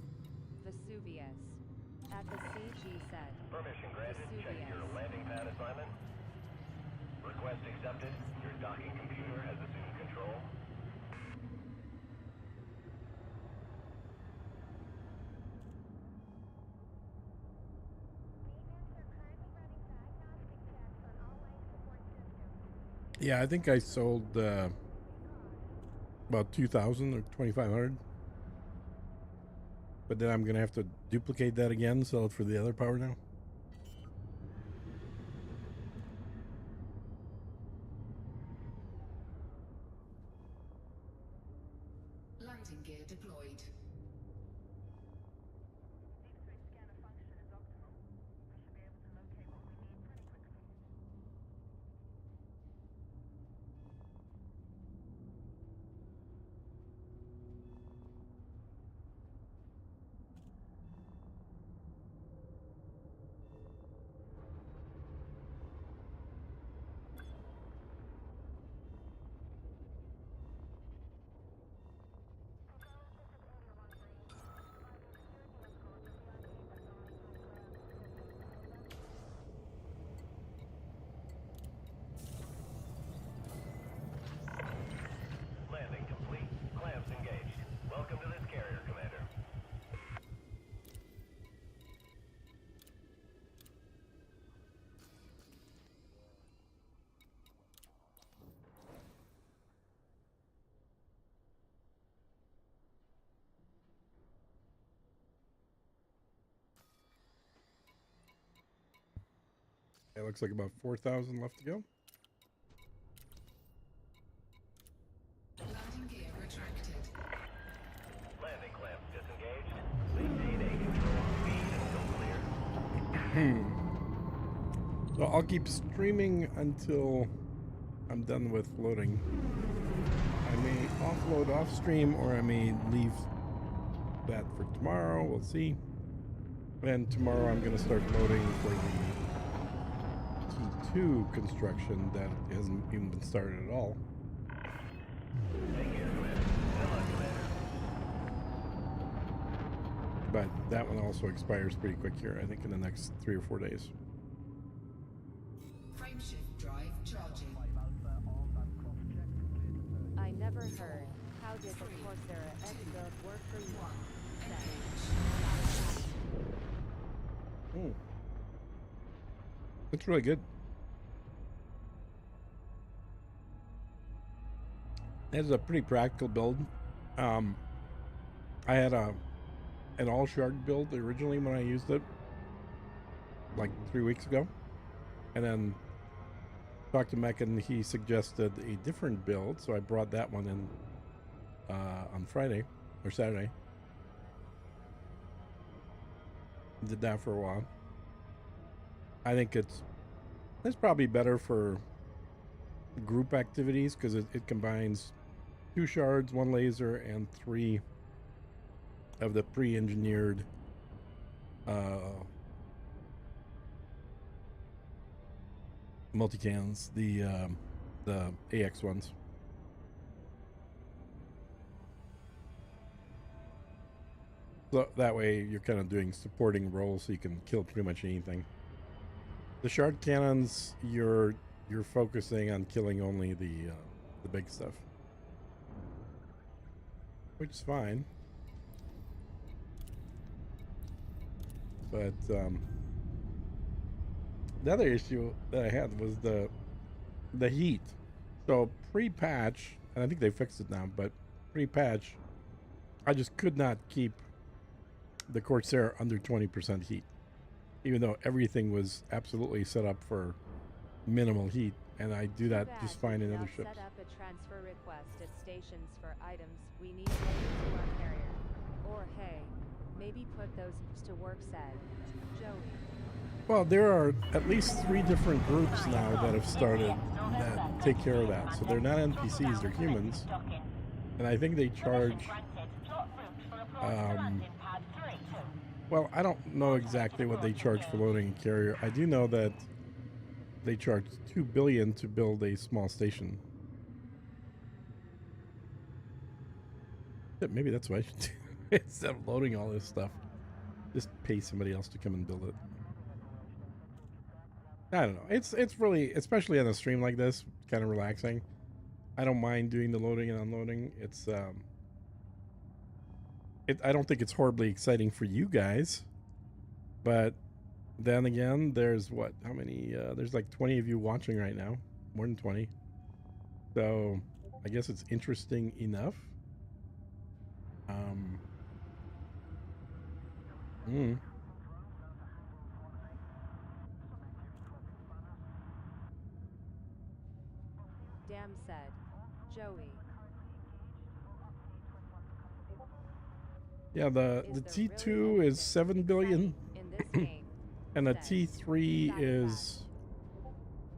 Vesuvius. At the CG said Permission granted. Check your Vesuvius. landing pad assignment. Request accepted. Your docking computer has assumed control. Yeah, I think I sold about 2,000 or 2,500. But then I'm gonna have to duplicate that again, sell it for the other power now. Landing gear deployed. Landing complete. Clamps engaged. Welcome to this carrier, Commander. It looks like about 4,000 left to go. Landing gear retracted. Landing clamps disengaged. Maintain a control speed until clear. So I'll keep streaming until I'm done with loading. I may offload off stream, or I may leave that for tomorrow. We'll see. And tomorrow I'm going to start loading for the T2 construction that hasn't even been started at all. Take care, Commander. Hello, Commander. But that one also expires pretty quick here, I think in the next 3 or 4 days. Frameshift drive charging. I never heard. How did the Coursera X build work for you? Hmm. It's really good. It's a pretty practical build. I had an all shard build originally when I used it, like 3 weeks ago, and then talked to Mech and he suggested a different build, so I brought that one in on Friday or Saturday. Did that for a while. I think it's probably better for group activities because it combines 2 shards, 1 laser, and 3 of the pre-engineered multicans, the AX ones. So that way you're kind of doing supporting roles, so you can kill pretty much anything. The shard cannons, you're focusing on killing only the big stuff, which is fine. But the other issue that I had was the heat. So pre-patch, and I think they fixed it now, but pre-patch, I just could not keep the Corsair under 20% heat, even though everything was absolutely set up for minimal heat, and I do that just fine in other ships. Set up a transfer request at stations for items we need to our carrier. Or hey, maybe put those to work, said Joey. Well, there are at least 3 different groups now that have started that take care of that. So they're not NPCs, they're humans. And I think they charge well, I don't know exactly what they charge for loading a carrier. I do know that they charge $2 billion to build a small station. Maybe that's what I should do. Instead of loading all this stuff, just pay somebody else to come and build it. I don't know. It's really, especially on a stream like this, kind of relaxing. I don't mind doing the loading and unloading. It's I don't think it's horribly exciting for you guys, but then again, there's what? How many? There's like 20 of you watching right now, more than 20. So I guess it's interesting enough. Damn, said Joey. Yeah, the T2 is 7 billion, In this game, and the said T3 Satisfied. is,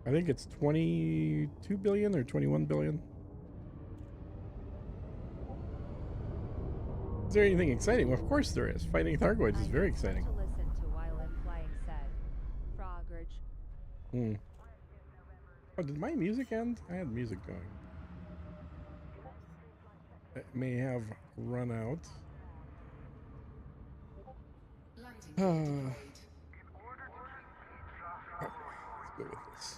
I think it's 22 billion or 21 billion. Is there anything exciting? Well, of course there is. Fighting Thargoids is very exciting. To listen to while implying said Frogridge. Oh, did my music end? I had music going. It may have run out. Landing deployed. Let's go with this.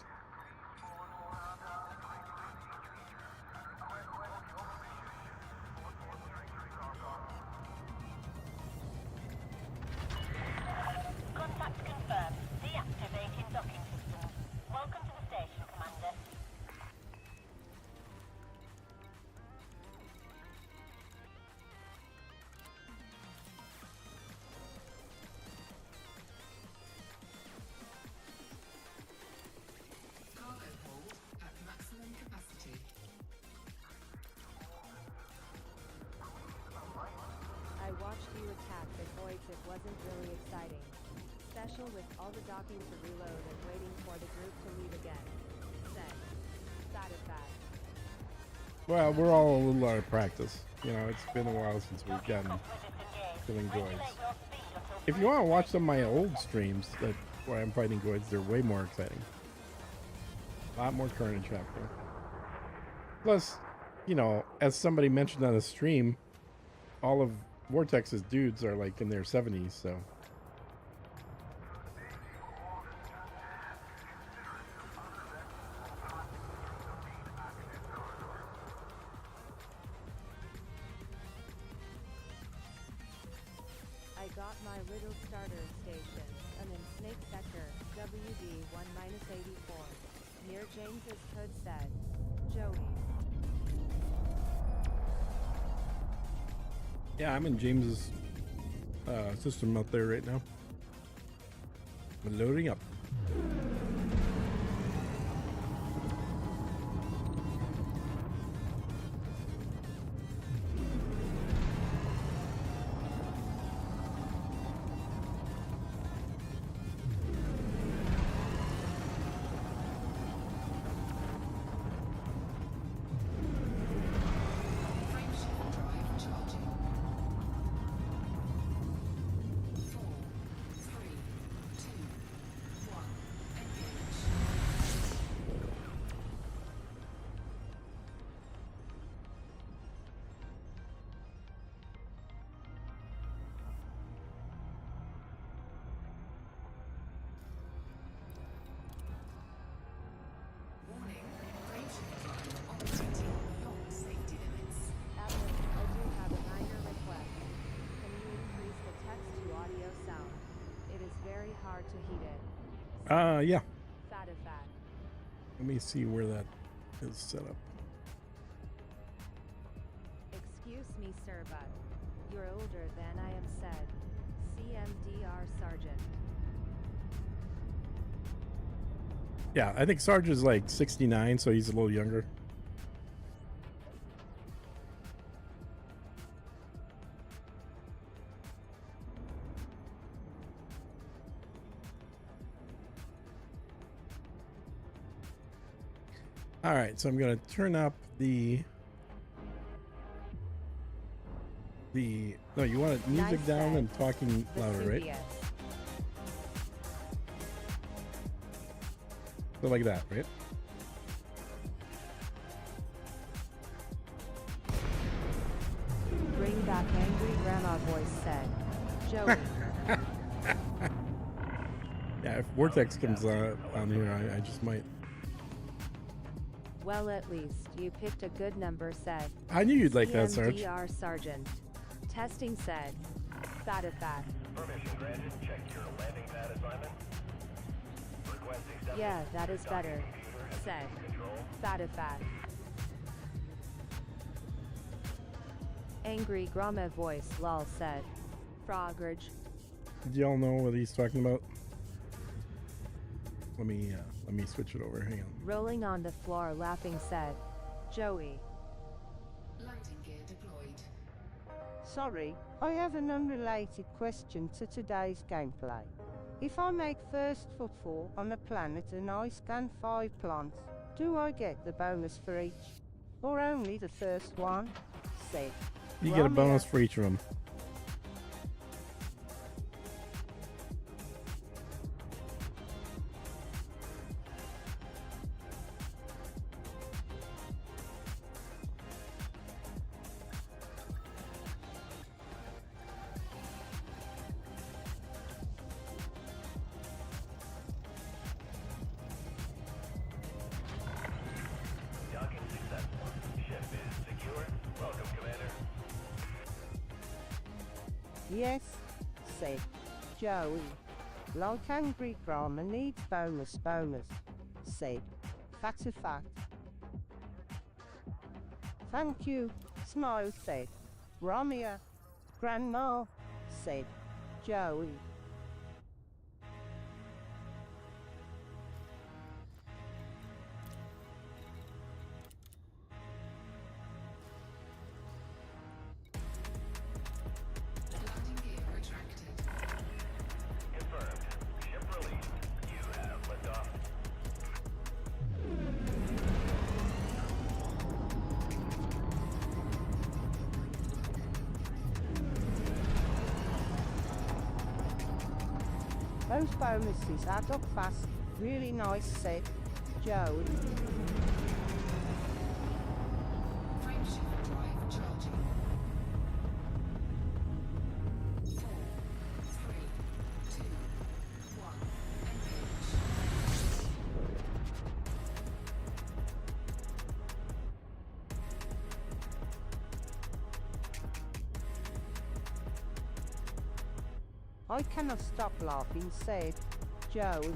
Contact confirmed. Deactivating docking systems. Welcome to the station, Commander. Cargo hold at maximum capacity. I watched you attack the voids. It wasn't really exciting. Special with all the docking to reload and waiting for the group to leave again. Said Satisfied. Well, we're all a little out of practice. You know, it's been a while since we've gotten killing droids. If you want to watch some of my old streams that where I'm fighting droids, they're way more exciting. A lot more carnage happening. Plus, you know, as somebody mentioned on the stream, all of Vortex's dudes are like in their 70s, so. I got my little starter station. I'm in Snake Sector, WD-1-84. Near James's hood said Joey. Yeah, I'm in James's system out there right now. I'm loading up. Frame shift drive charging. 4, 3, 2, 1. Engage. Warning, frame shift drive operating beyond safety limits. Atlas, I do have a minor request. Can you increase the text to audio sound? It is very hard to heat it. Yeah. Satisfied. Let me see where that is set up. Excuse me, sir, but you're older than I am, said CMDR Sergeant. Yeah, I think Sarge is like 69, so he's a little younger. All right, so I'm going to turn up the no, you want music Nice down set. and talking louder, right? Vesuvius. So like that, right? Bring That angry grandma voice said. Joey. Yeah, if Vortex comes on here, I just might. Well, at least you picked a good number, said. I knew you'd like that, Sarge. CMDR Sergeant. Testing said. Fat. Permission granted. Check your landing pad assignment. Request accepted. Yeah, that is better, Computer has said. control. Fat. Angry grandma voice lol said. Frogurge. Do y'all know what he's talking about? Let me switch it over. Hang on. Rolling on the floor laughing said. Joey. Landing gear deployed. Sorry, I have an unrelated question to today's gameplay. If I make first footfall on a planet and I scan 5 plants, do I get the bonus for each? Or only the first one? Said. You get a Romeo. bonus for each of them. Docking successful. Ship is secure. Welcome, Commander. Yes, said Joey. Like angry grandma needs bonus, said. That's a fact. Thank you, smile said. Romeo. Grandma, said Joey. Landing gear retracted. Confirmed. Ship released. You have liftoff. Those bonuses add up fast. Really nice, said Joey. Frameshift drive charging. 4, 3, 2, 1. Engage. I cannot stop laughing, said Joey.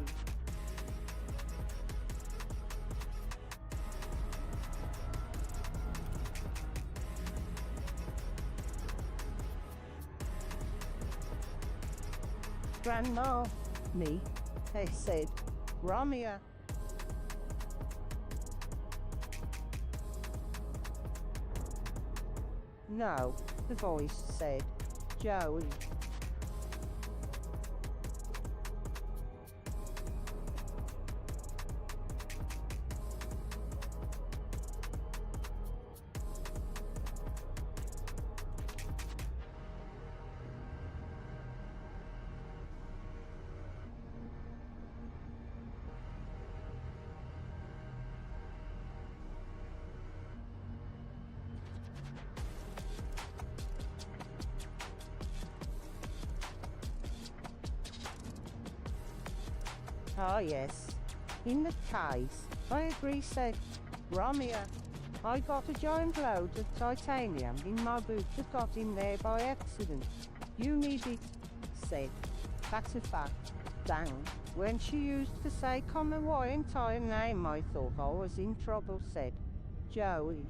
Grandma, me, they said, Romeo. No, the voice said, Joey. Oh yes, in the case, I agree, said Romeo. I got a giant load of titanium in my boot that got in there by accident. You need it, said. That's a fact. Dang, when she used to say common my entire name, I thought I was in trouble, said Joey.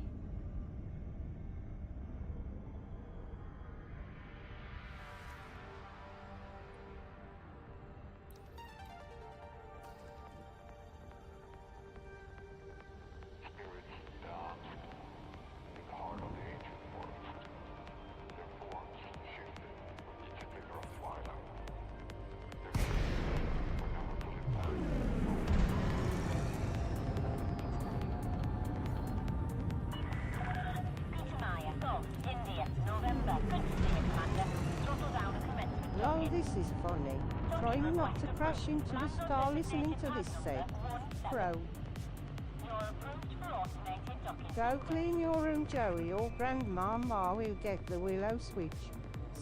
Oh, this is funny. Trying not to crash into the star listening to this, said Pro. You're approved for automated docking Go clean your room, Joey, or Grandmama will get the willow switch,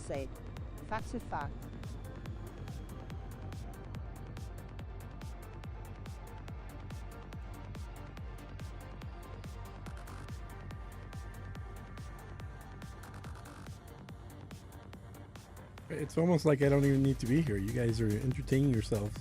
said Fatafat. It's almost like I don't even need to be here. You guys are entertaining yourselves.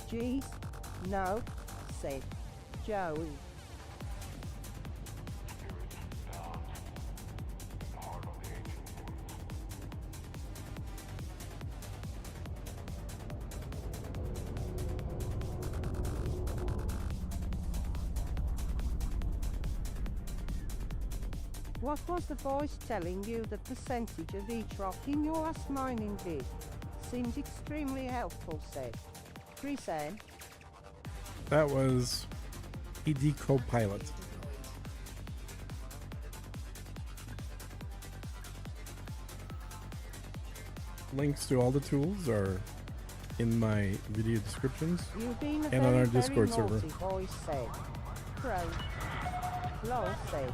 Geez, no, said Joey. What was the voice telling you? The percentage of each rock in your last mining bid seems extremely helpful, said Chris-Ann. That was ED Copilot. Links to all the tools are in my video descriptions You've been a and on very, our very Discord server. naughty voice, said Pro. Lol, said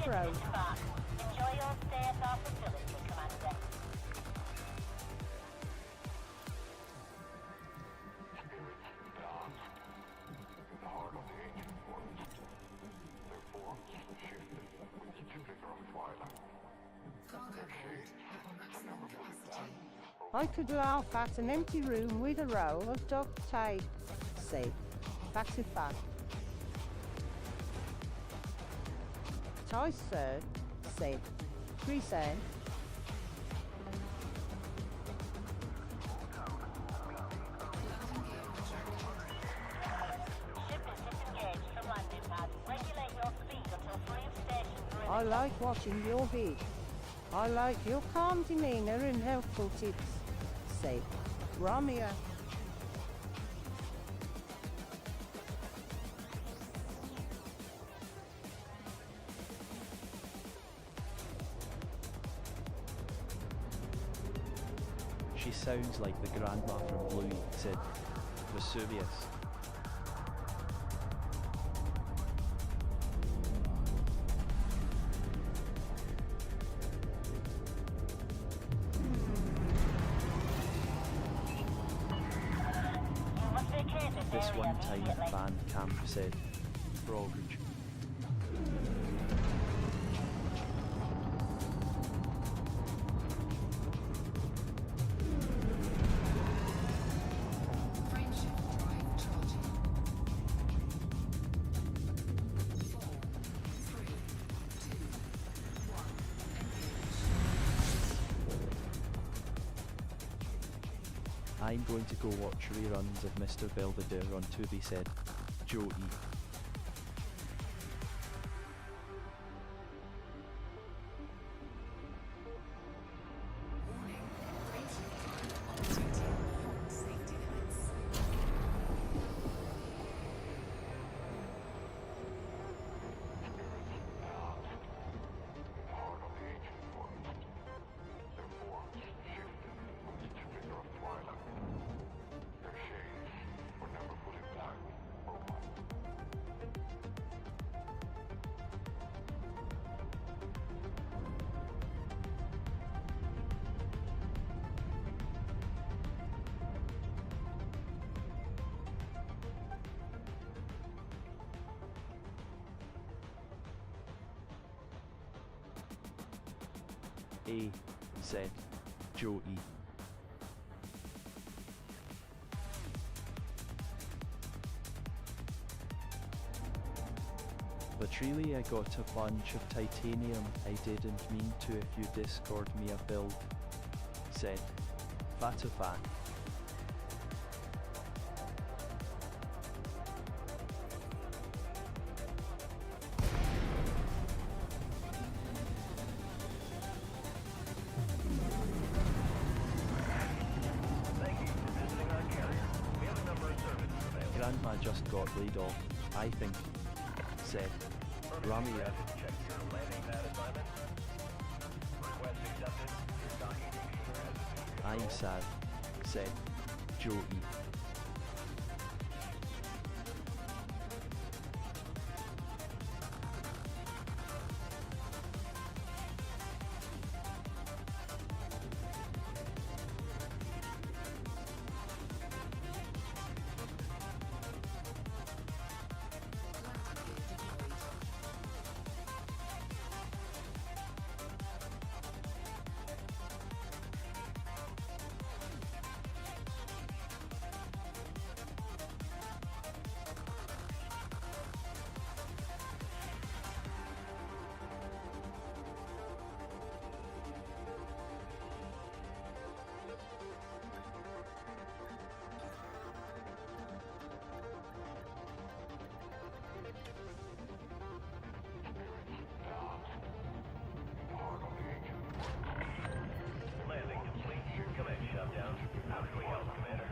Pro. Enjoy your stay at our facility, Commander. Cargo hold at maximum capacity. I could laugh at an empty room with a roll of duct tape, said Fatafat. Toys, sir, said Chris-Ann. Ship is disengaged from landing pad. Regulate your speed until free of stations. I like watching your vid. I like your calm demeanor and helpful tips, said Romeo. She sounds like the grandma from Bluey, said Vesuvius. You must vacate this This area one time immediately. Van Camp said Frogridge. Frameshift drive charging. 4, 3, 2, 1. Engage. I'm going to go watch reruns of Mr. Belvedere on Tubi, said Joey. Warning. Frameshift drive operating beyond safety limits. said Joey. But really I got a bunch of titanium I didn't mean to if you Discord me a build, said Fatafat. Thank you for visiting our carrier. We have a number of services available. got laid off, I think, said Ramia. Check your landing pad assignment. Request accepted. Your docking computer has assumed control. I'm sad, said Joey. Landing complete. Command shutdown. How can we help, Commander?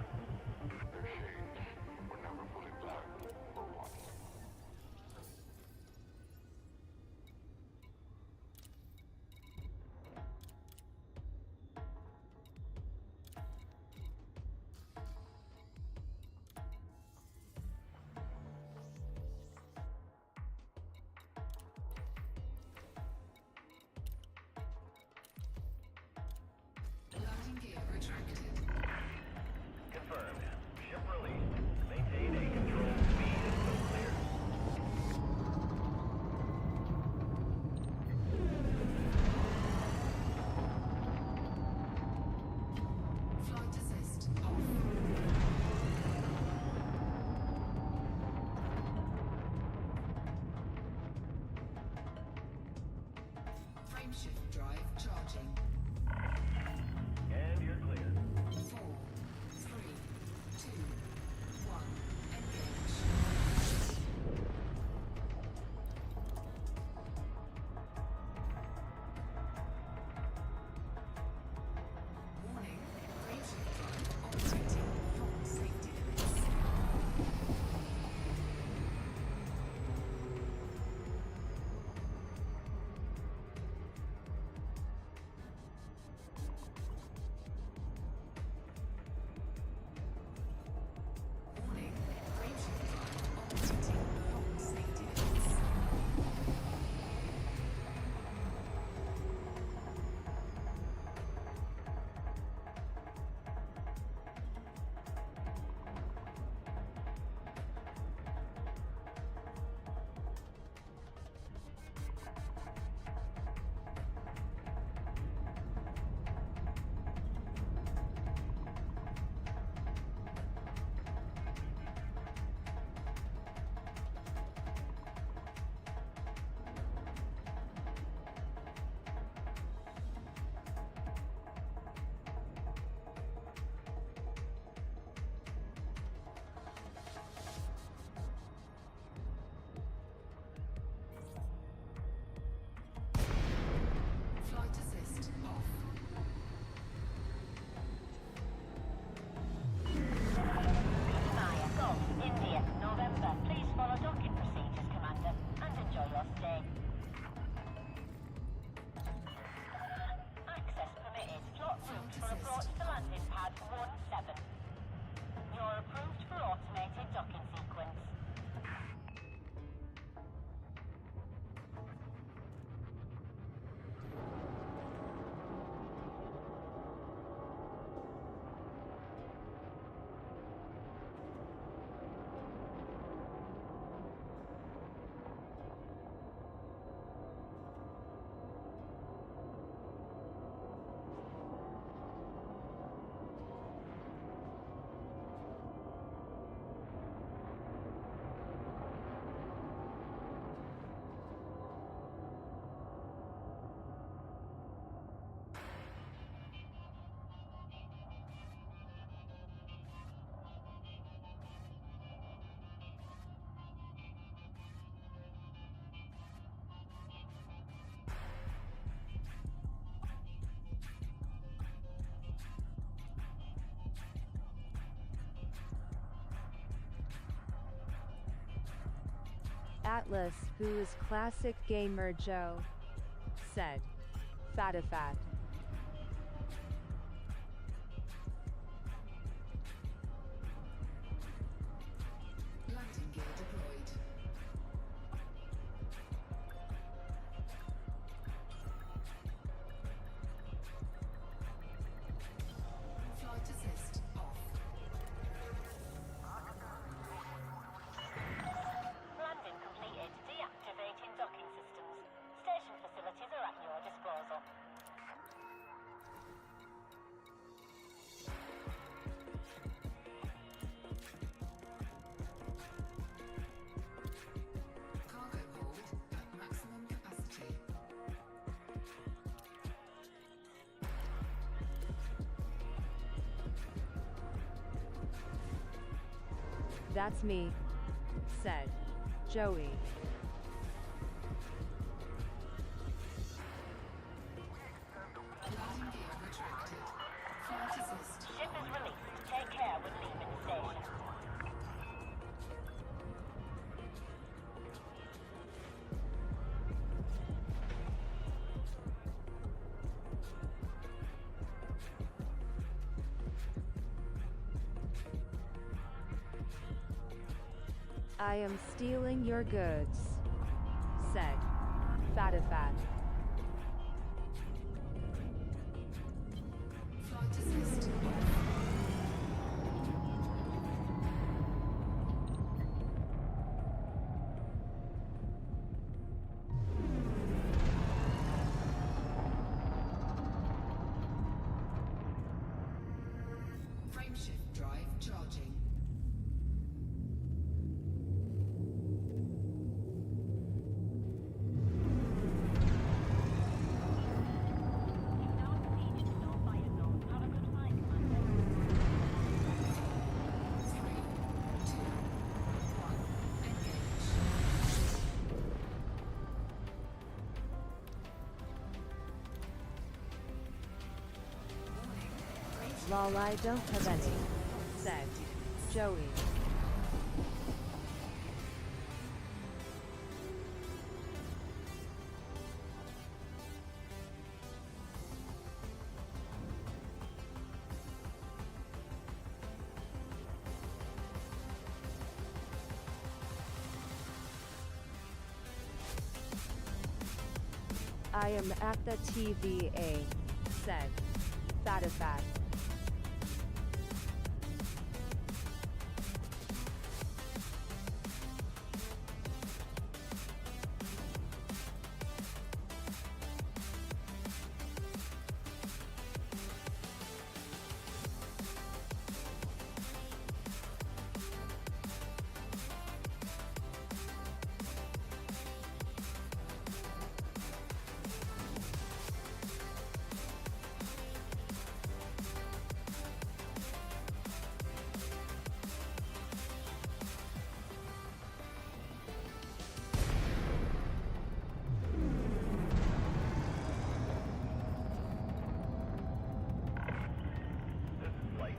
Landing gear retracted. Confirmed. Ship released. Maintain a controlled speed until clear. Flight assist off. Frameshift drive charging. And you're clear. 4, 3, 2, 1. Engage. Warning. Frameshift drive operating beyond safety limits. Atlas, who is classic gamer Joe, said. Fatifat. Landing gear deployed. Flight assist off. Landing completed. Deactivating docking systems. Station facilities are at your disposal. Cargo hold at maximum capacity. That's me, said Joey. Landing gear retracted. Flight assist. Ship is released. Take care when leaving the station. I am stealing your goods, said Fatifat. Flight assist off. Frameshift drive charging. You've now exceeded the no-fire zone. Have a good flight, Commander. 3, 2, 1. Engage. Warning. Range Lol, I don't have any, said Joey. I am at the TVA, said Fatifat.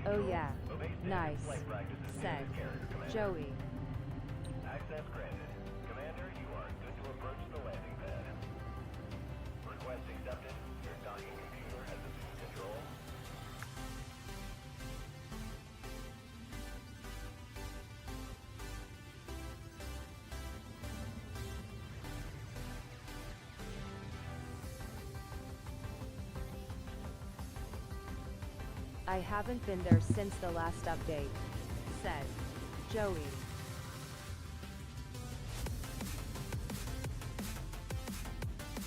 Oh yeah, nice, said Joey. Access granted. Commander, you are good to approach the landing pad. Request accepted. Your docking computer has assumed control. I haven't been there since the last update, said Joey.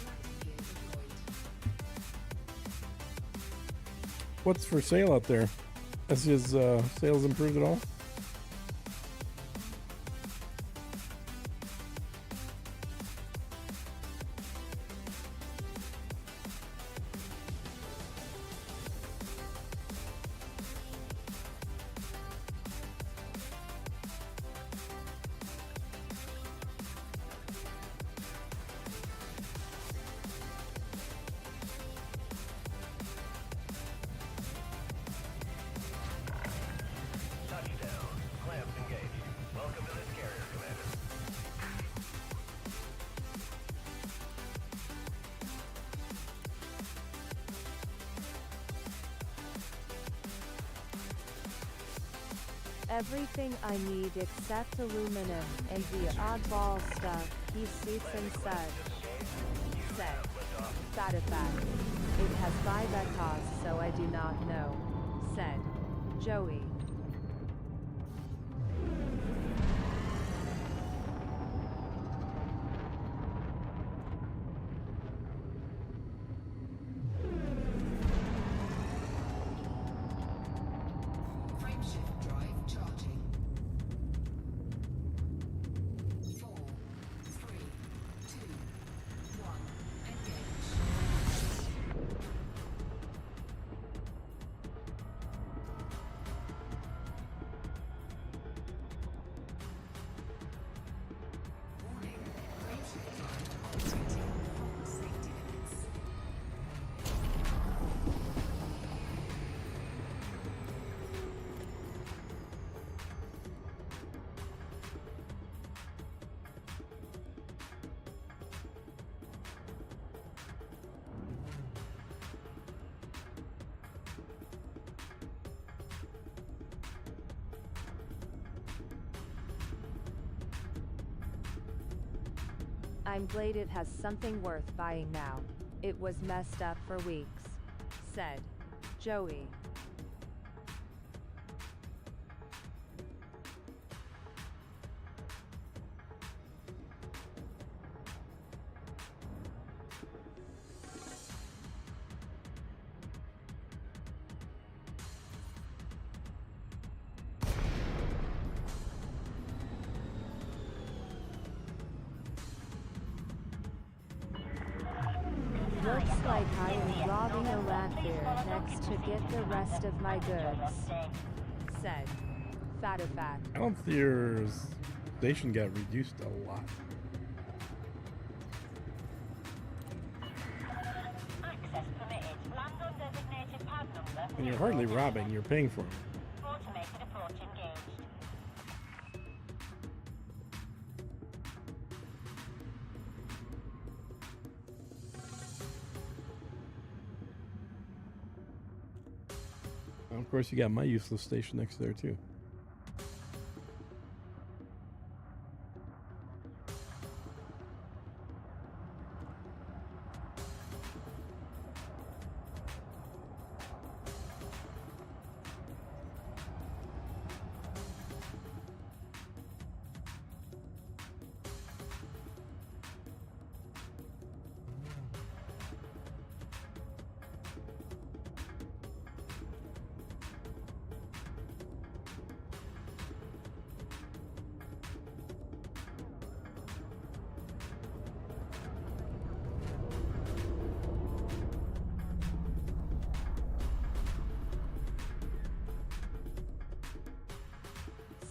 landing gear deployed. What's for sale out there? Has his sales improved at all? Touchdown. Everything I need except aluminum and the oddball stuff, he suits and such. Said. Fatafact. It has 5 echoes, so I do not know. Said. Joey. Frameshift drive charging. 4, 3, 2, 1. Engage. Warning. Frameshift drive operating beyond safety limits. I'm glad it has something worth buying now. It was messed up for weeks. Said. Joey. Looks like I am robbing a landfair next to get the rest of my goods. Said. Fatafact. I don't think your station got reduced a lot. Access permitted. Land on designated pad number. And you're hardly robbing, you're paying for them. Automated approach engaged. And of course, you got my useless station next there, too.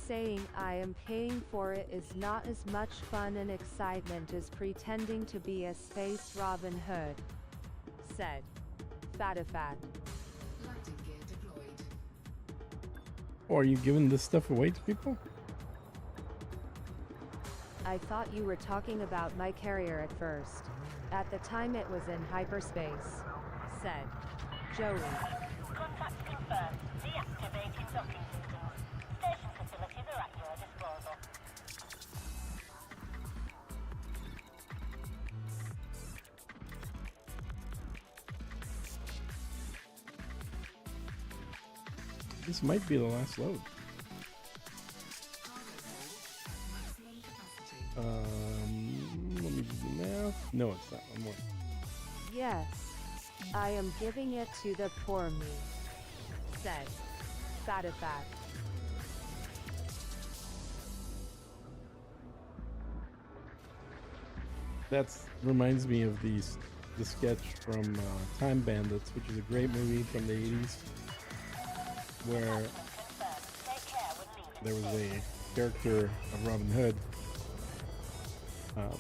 Saying I am paying for it is not as much fun and excitement as pretending to be a space Robin Hood. Said. Fatafact. Landing gear deployed. Or are you giving this stuff away to people? I thought you were talking about my carrier at first. At the time it was in hyperspace. Said. Joey. Contact confirmed. Deactivating docking systems. Station facilities are at your disposal. This might be the last load. Maximum capacity. Let me do the math. No, it's not. One more. Yes. I am giving it to the poor me. Said. Fatafact. That reminds me of the sketch from Time Bandits, which is a great movie from the 80s, where Confirmed. Take care when leaving. there was a character of Robin Hood,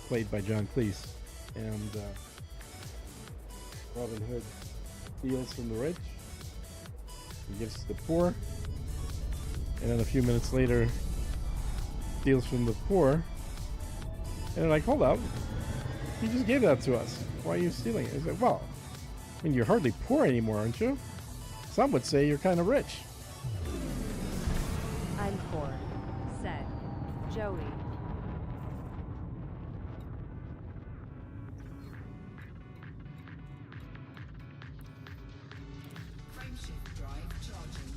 played by John Cleese, and Robin Hood steals from the rich and gives to the poor, and then a few minutes later steals from the poor, and they're like, hold up, you just gave that to us, why are you stealing it? He's like, well, I mean, you're hardly poor anymore, aren't you? Some would say you're kind of rich. I'm for, said Joey. Frameshift drive charging.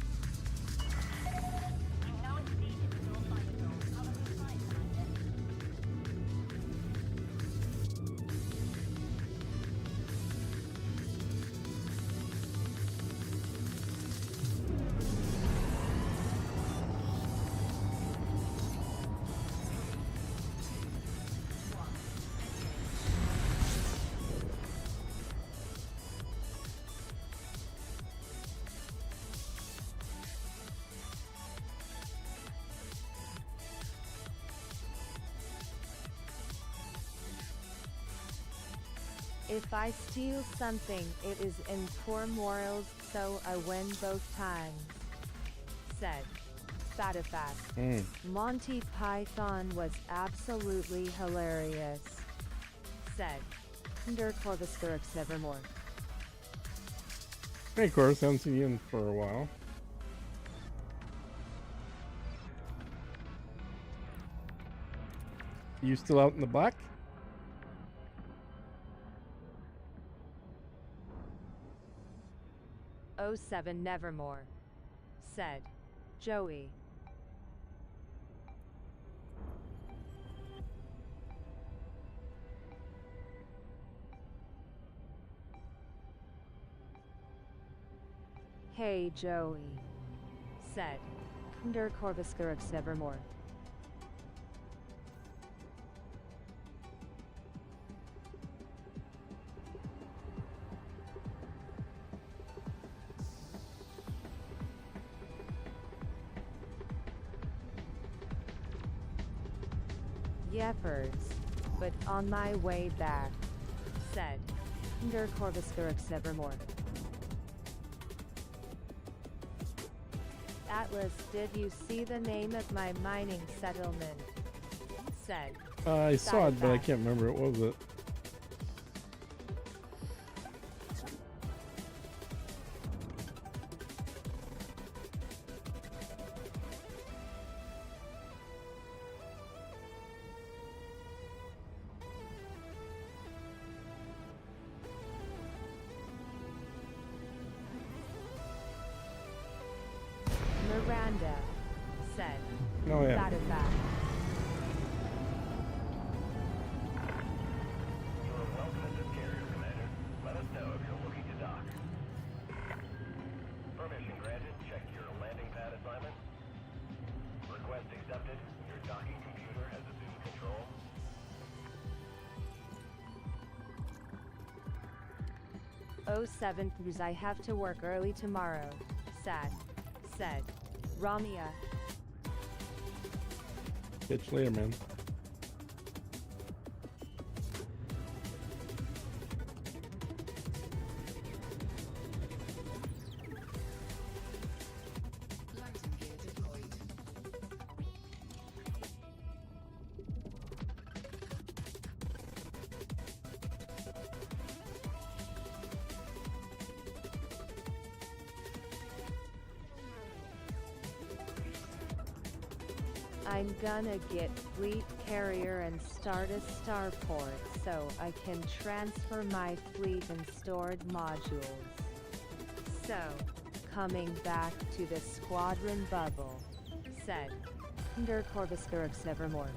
You now exceeded the door flight zone. Cover the flight, Commander. If I steal something, it is in poor morals, so I win both times. Said Fatifat. Monty Python was absolutely hilarious. Said Der Corvus Nevermore. Hey, of course, haven't seen you in for a while. You still out in the black? Oh 07 Nevermore. Said Joey. Hey Joey. Said Der Corvus Nevermore. Yepers. But on my way back. Said Der Corvus Nevermore. Atlas, did you see the name of my mining settlement? Said I saw it, but I Fatifat. can't remember. What was it? Miranda. Said Oh, yeah. Fatifat. You are welcome at this carrier, Commander. Let us know if you're looking to dock. Permission granted. Check your landing pad assignment. Request accepted. Your docking computer has assumed control. Oh 07 because I have to work early tomorrow. Sad. Said Ramia. Catch you later, man. Lighting gear deployed. I'm gonna get fleet carrier and start a starport so I can transfer my fleet and stored modules. So, coming back to the squadron bubble. Said Der Corvus Nevermore.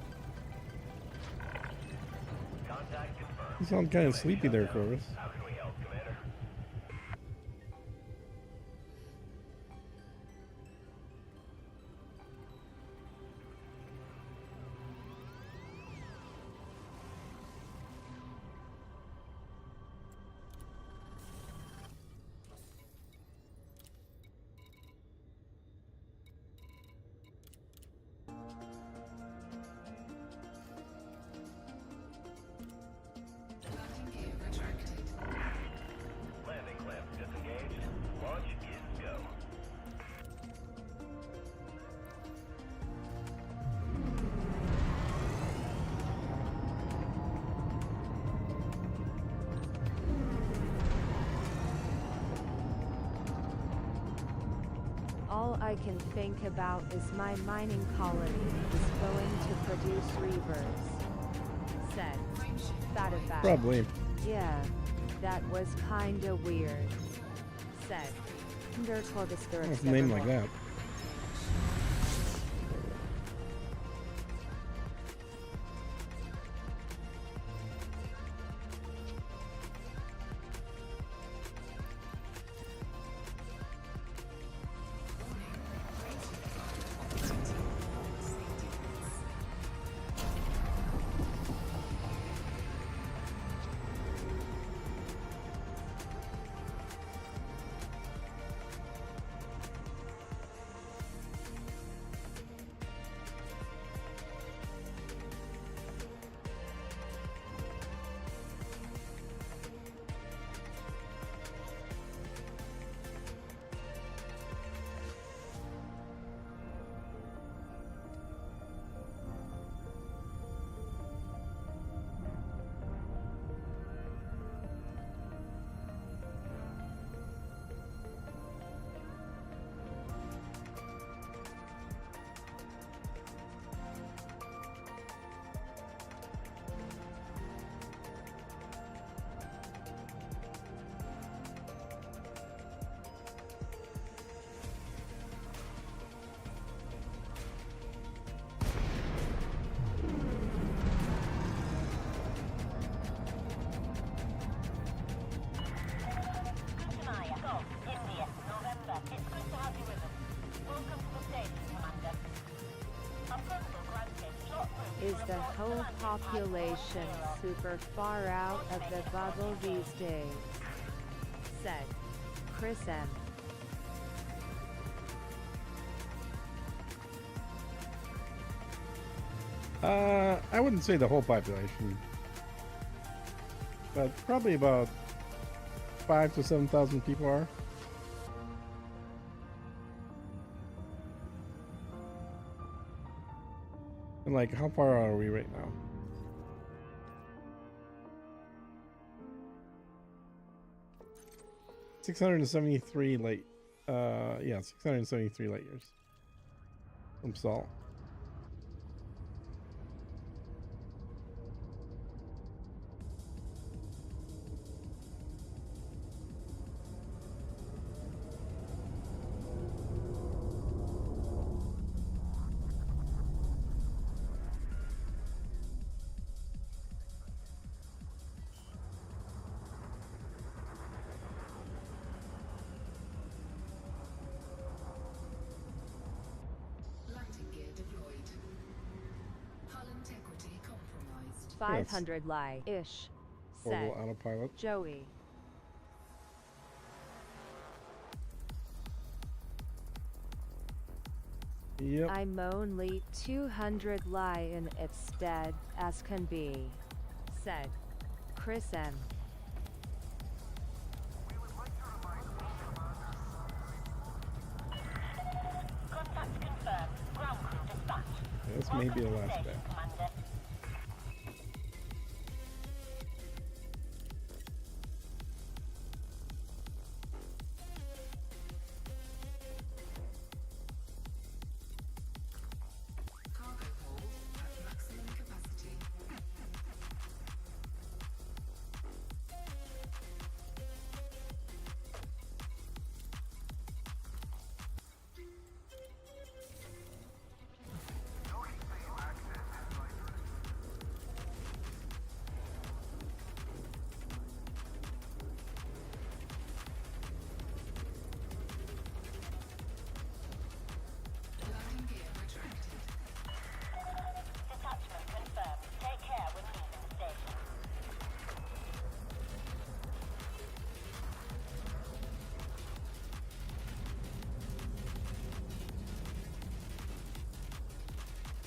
Contact confirmed. You sound kind of sleepy there, Corvus. How can we help, Commander? Landing gear retracted. All I can think about is my mining colony is going to produce reavers. Said. Fatifact. Probably. Yeah, that was kinda weird. Said. What's a name like that? Is the whole population super far out of the bubble these days? Said. Chris M. I wouldn't say the whole population, but probably about 5,000 to 7,000 people are. And like, how far are we right now? $673 light. Yeah, 673 light years from salt. Landing gear deployed. Hull integrity compromised. 500 lie-ish. Said. Portal autopilot. Joey. Yep. I'm only 200 lie in its stead as can be. Said. Chris M. Contact confirmed. Ground crew dispatched. This may be the last bit. Commander. Cargo hold at maximum capacity. Landing gear retracted. Detachment confirmed. Take care when leaving station.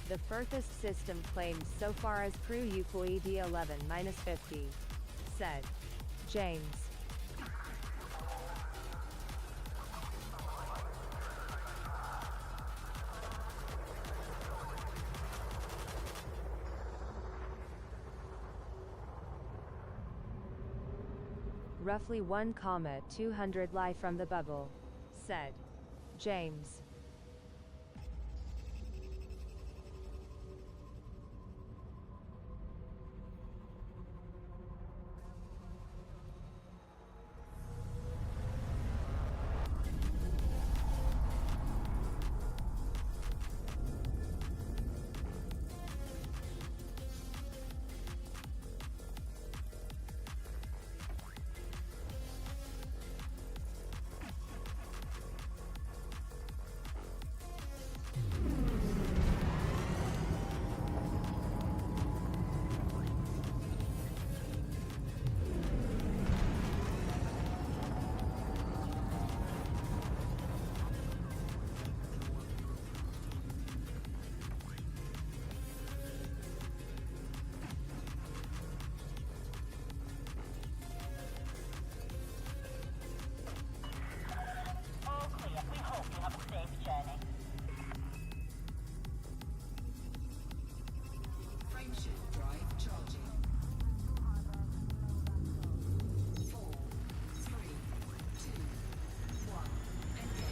The furthest system claimed so far as crew Euclid 11-50. Said. James. Roughly 1,200 lie from the bubble. Said. James. All clear. We hope you have a safe journey. Frameshift drive charging. 4, 3, 2, 1. Engage.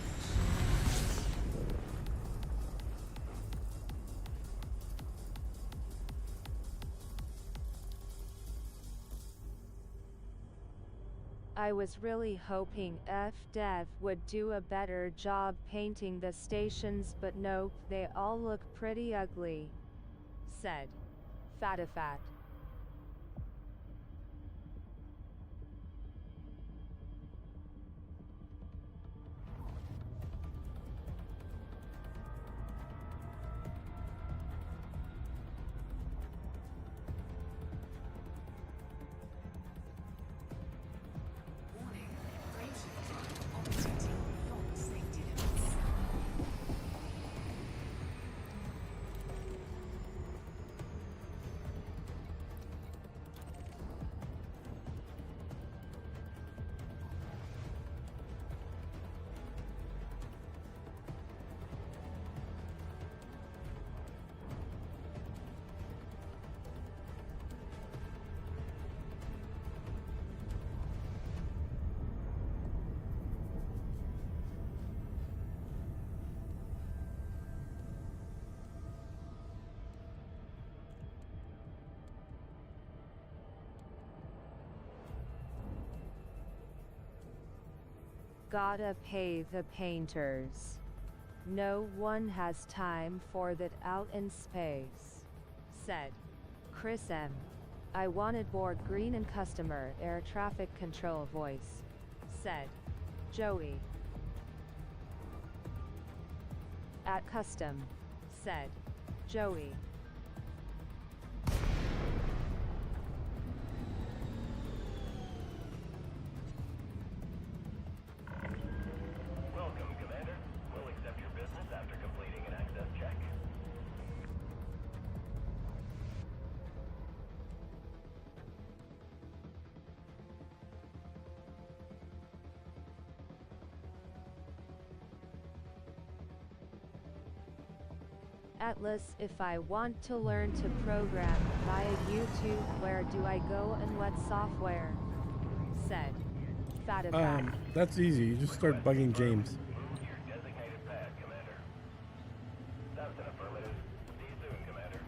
I was really hoping FDev would do a better job painting the stations, but nope, they all look pretty ugly. Said Fatifat. Warning. Frameshift drive operating beyond safety limits. Gotta pay the painters. No one has time for that out in space. Said Chris M. I wanted board green and customer air traffic control voice. Said Joey. At custom. Said Joey. Welcome, Commander. We'll accept your business after completing an access check. Atlas, if I want to learn to program via YouTube, where do I go and what software? Said Fatifat. That's easy. You just start bugging James. Move to your designated pad, Commander. That's an affirmative. See you soon, Commander.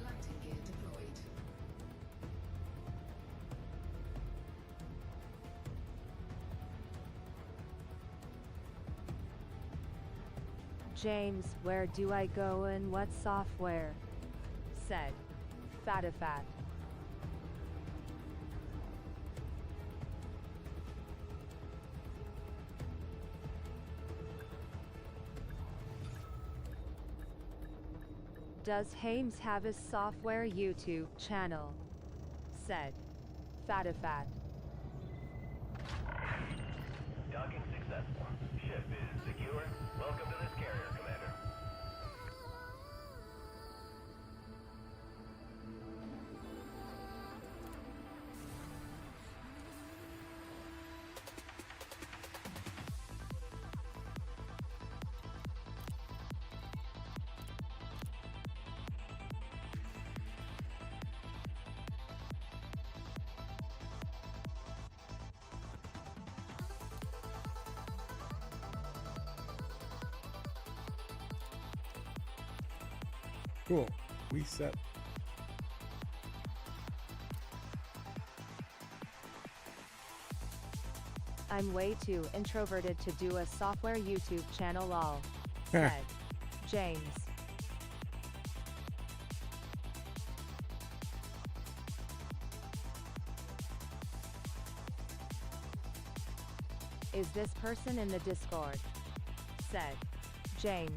Landing gear deployed. James, where do I go and what software? Said Fatifat. Does Hames have a software YouTube channel? Said Fatifat. Docking successful. Ship is secure. Welcome to this carrier, Commander. Cool. We set. I'm way too introverted to do a software YouTube channel lol. Said James. Is this person in the Discord? Said James.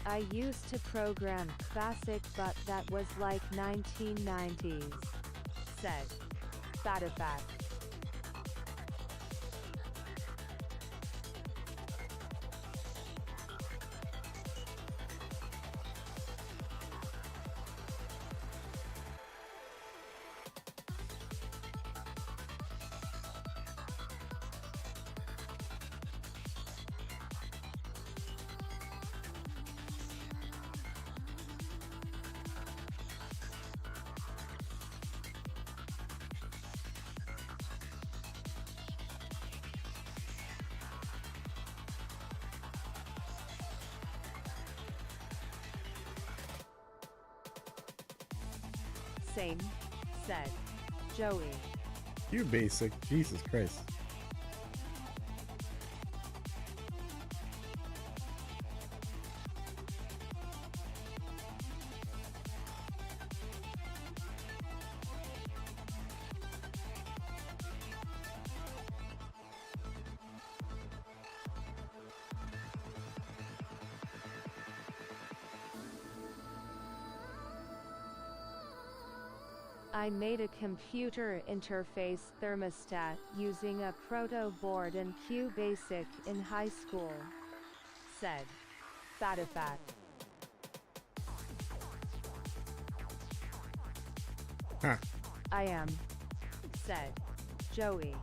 I used to program classic, but that was like 1990s. Said Fatifat. Same. Said Joey. You basic. Jesus Christ. I made a computer interface thermostat using a proto board and QBasic in high school. Said Fatifat. Huh. I am. Said Joey.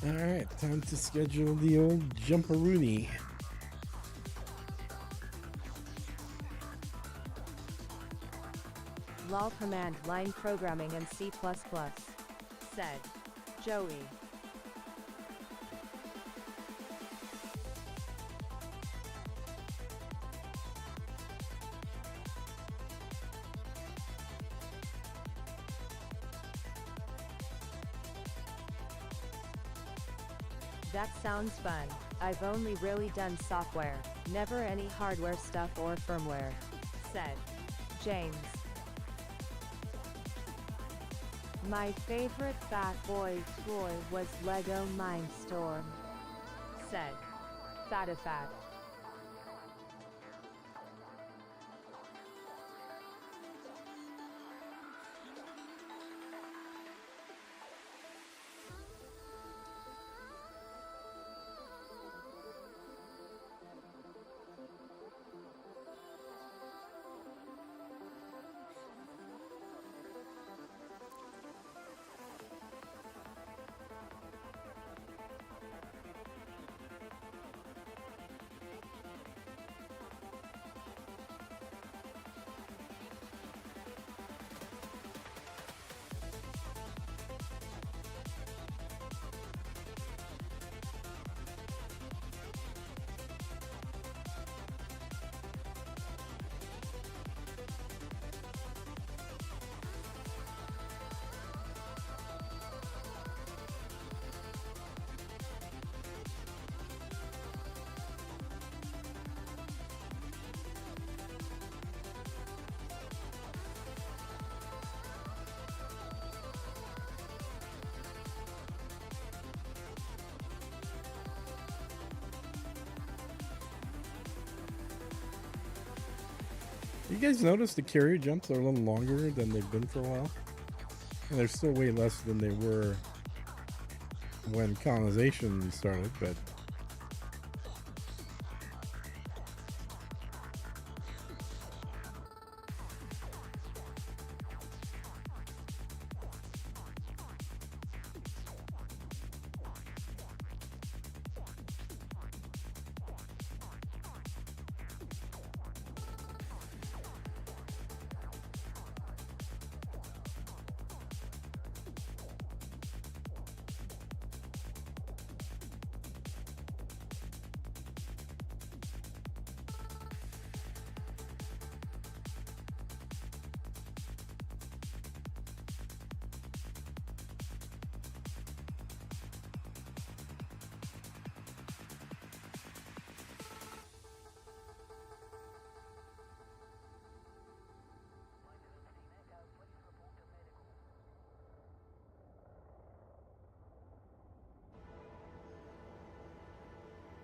Alright, time to schedule the old jumperoonie. Lol command line programming in C++. Said Joey. That sounds fun. I've only really done software, never any hardware stuff or firmware. Said James. My favorite Fat Boy toy was Lego Mindstorm. Said Fatifat. You guys notice the carrier jumps are a little longer than they've been for a while? And they're still way less than they were when colonization started, but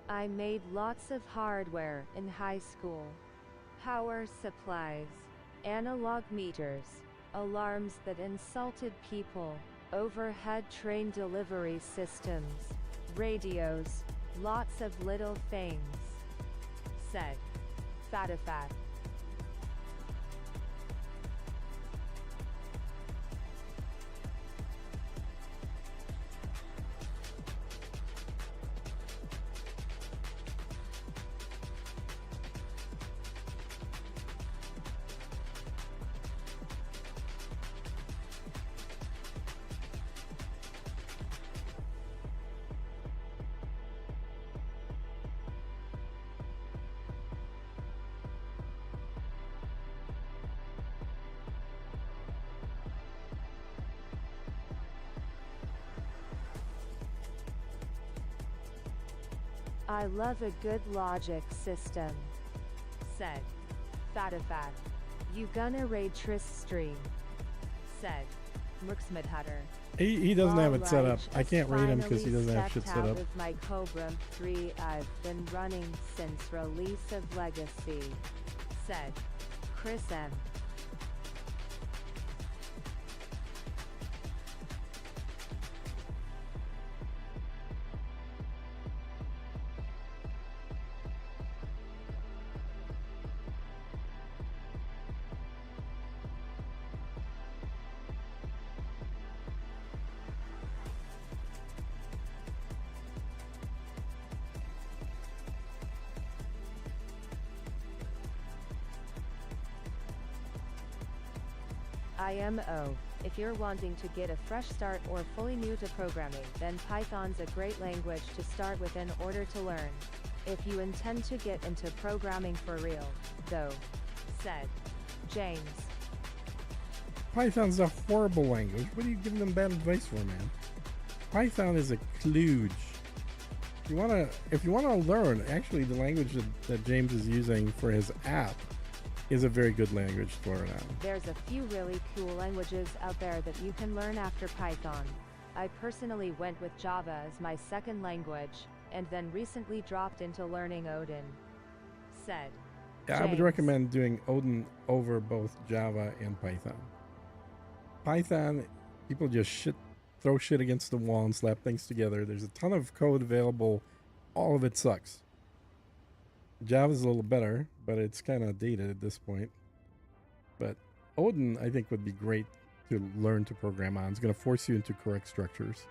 I made lots of hardware in high school. Power supplies, analog meters, alarms that insulted people, overhead train delivery systems, radios, lots of little things. Said Fatifat. I love a good logic system. Said Fatifat. You gonna raid Tris stream? Said Merksmidhatter. He doesn't have it set up. I can't rate him because he doesn't have shit set up. With my Cobra 3 I've been running since release of Legacy. Said Chris M. IMO. If you're wanting to get a fresh start or fully new to programming, then Python's a great language to start with in order to learn. If you intend to get into programming for real, though. Said James. Python's a horrible language. What are you giving them bad advice for, man? Python is a kludge. If you wanna learn, actually the language that James is using for his app is a very good language to learn on. There's a few really cool languages out there that you can learn after Python. I personally went with Java as my second language, and then recently dropped into learning Odin. Said Yeah, I would James. recommend doing Odin over both Java and Python. Python, people just throw shit against the wall and slap things together. There's a ton of code available. All of it sucks. Java's a little better, but it's kind of dated at this point. But Odin, I think, would be great to learn to program on. It's going to force you into correct structures.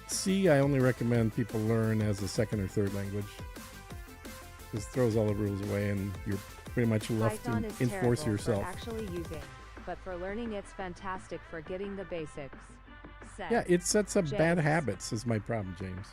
C, I only recommend people learn as a second or third language. Just throws all the rules away and you're pretty much left Python to is enforce terrible yourself. for actually using, but for learning it's fantastic for getting the basics. Said Yeah, it sets up bad James. habits is my problem, James.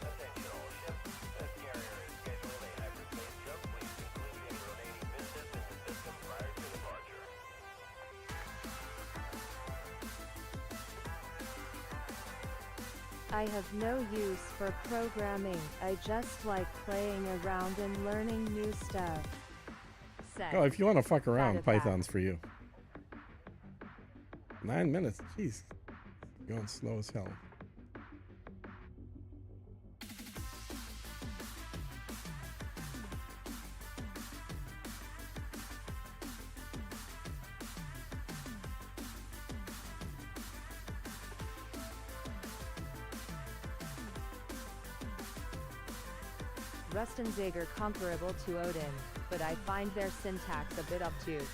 Attention all ships. This carrier is scheduled a hyperspace jump. Please conclude any remaining business in the system prior to departure. I have no use for programming. I just like playing around and learning new stuff. Said Oh, if you want to fuck around, Fatifat. Python's for you. 9 minutes. Jeez. Going slow as hell. Rustenzager comparable to Odin, but I find their syntax a bit obtuse.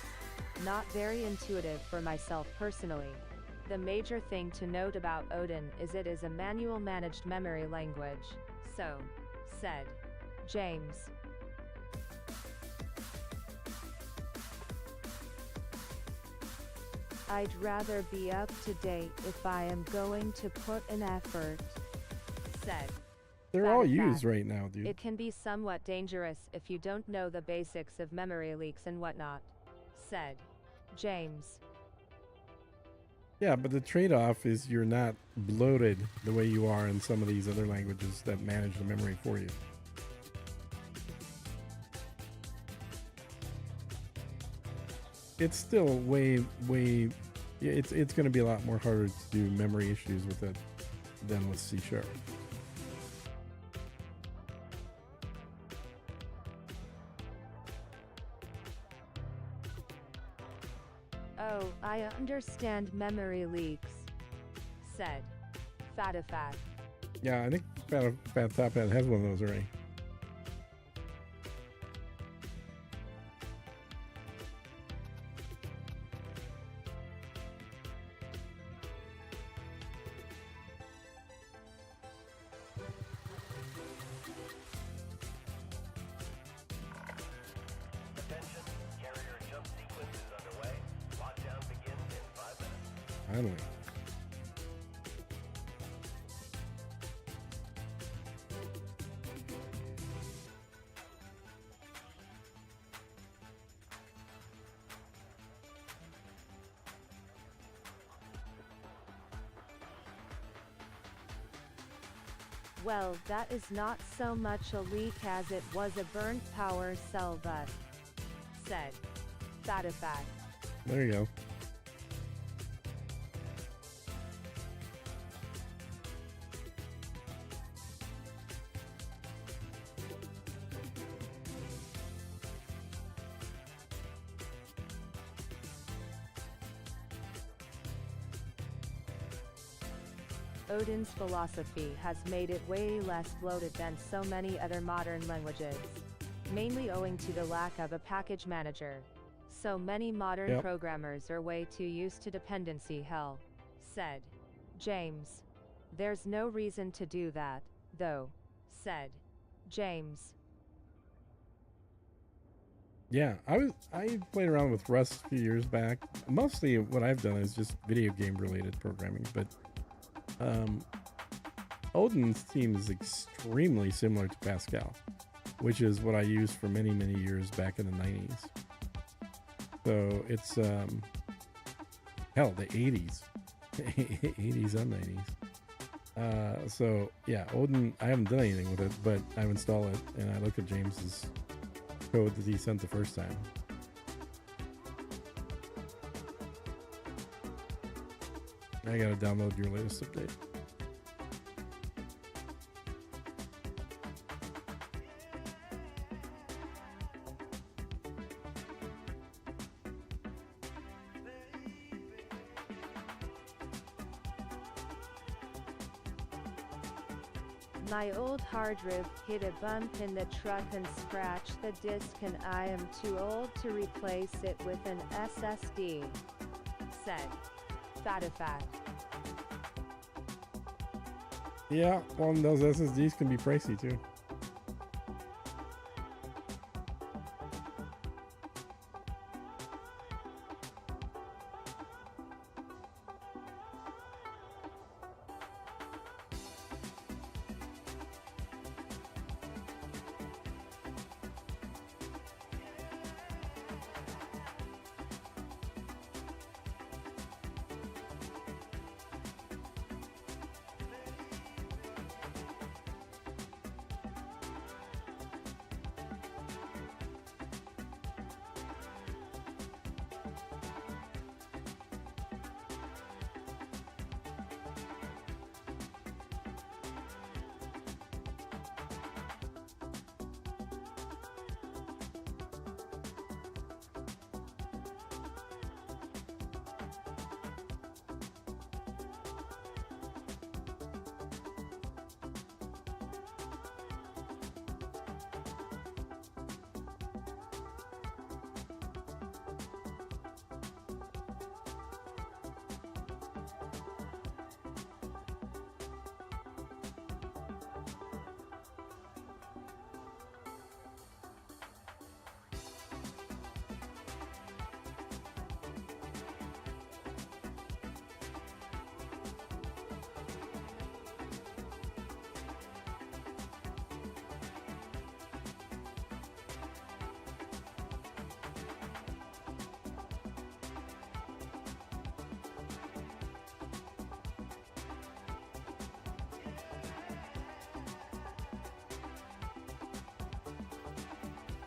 Not very intuitive for myself personally. The major thing to note about Odin is it is a manual managed memory language. So, said James. I'd rather be up to date if I am going to put an effort, said. They're all Fact. used right now, dude. It can be somewhat dangerous if you don't know the basics of memory leaks and whatnot, said James. Yeah, but the trade-off is you're not bloated the way you are in some of these other languages that manage the memory for you. It's still way. Yeah, it's going to be a lot more harder to do memory issues with it than with C#. Oh, I understand memory leaks, said Fatifat. Yeah, I think Fat Top Hat has one of those already. Attention, carrier jump sequence is underway. Lockdown begins in 5 minutes. Finally. Well, that is not so much a leak as it was a burnt power cell but, said Fatifat. There you go. Odin's philosophy has made it way less bloated than so many other modern languages, mainly owing to the lack of a package manager. So many modern Yep. programmers are way too used to dependency hell, said James. There's no reason to do that, though, said James. Yeah, I played around with Rust a few years back. Mostly what I've done is just video game related programming, but Odin seems extremely similar to Pascal, which is what I used for many years back in the 90s. So it's hell, the 80s 80s and 90s. So yeah, Odin, I haven't done anything with it, but I've installed it and I looked at James's code that he sent the first time. I gotta download your latest update. My old hard drive hit a bump in the truck and scratched the disk and I am too old to replace it with an SSD, said Fatifat. Yeah, well, those SSDs can be pricey too.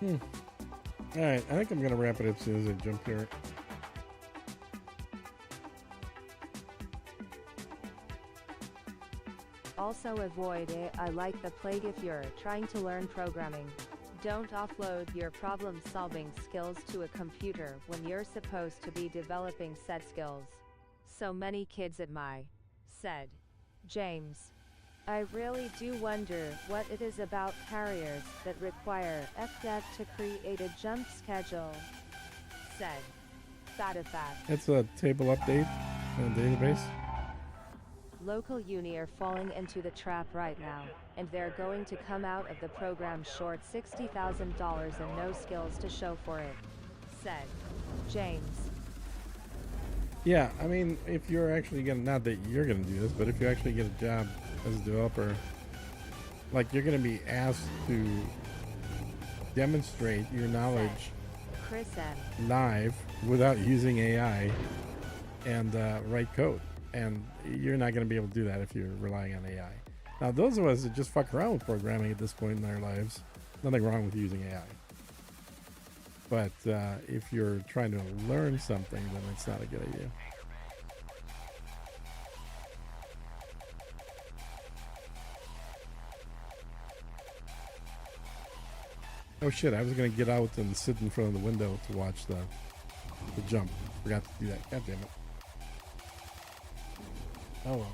Alright, I think I'm gonna wrap it up as soon as I jump here. Also avoid AI like the plague if you're trying to learn programming. Don't offload your problem-solving skills to a computer when you're supposed to be developing said skills. So many kids at my said. James. I really do wonder what it is about carriers that require FDEV to create a jump schedule. Said. Fatifat. It's a table update in the database. Local uni are falling into the trap right now, and they're going to come out of the program short $60,000 and no skills to show for it. Said. James. Yeah, I mean, if you're actually gonna, not that you're gonna do this, but if you actually get a job as a developer, like you're gonna be asked to demonstrate your knowledge Chris M. live without using AI and write code. And you're not going to be able to do that if you're relying on AI. Now, those of us that just fuck around with programming at this point in our lives, nothing wrong with using AI. But if you're trying to learn something, then it's not a good idea. Oh shit, I was going to get out and sit in front of the window to watch the jump. Forgot to do that. God damn it. Oh well.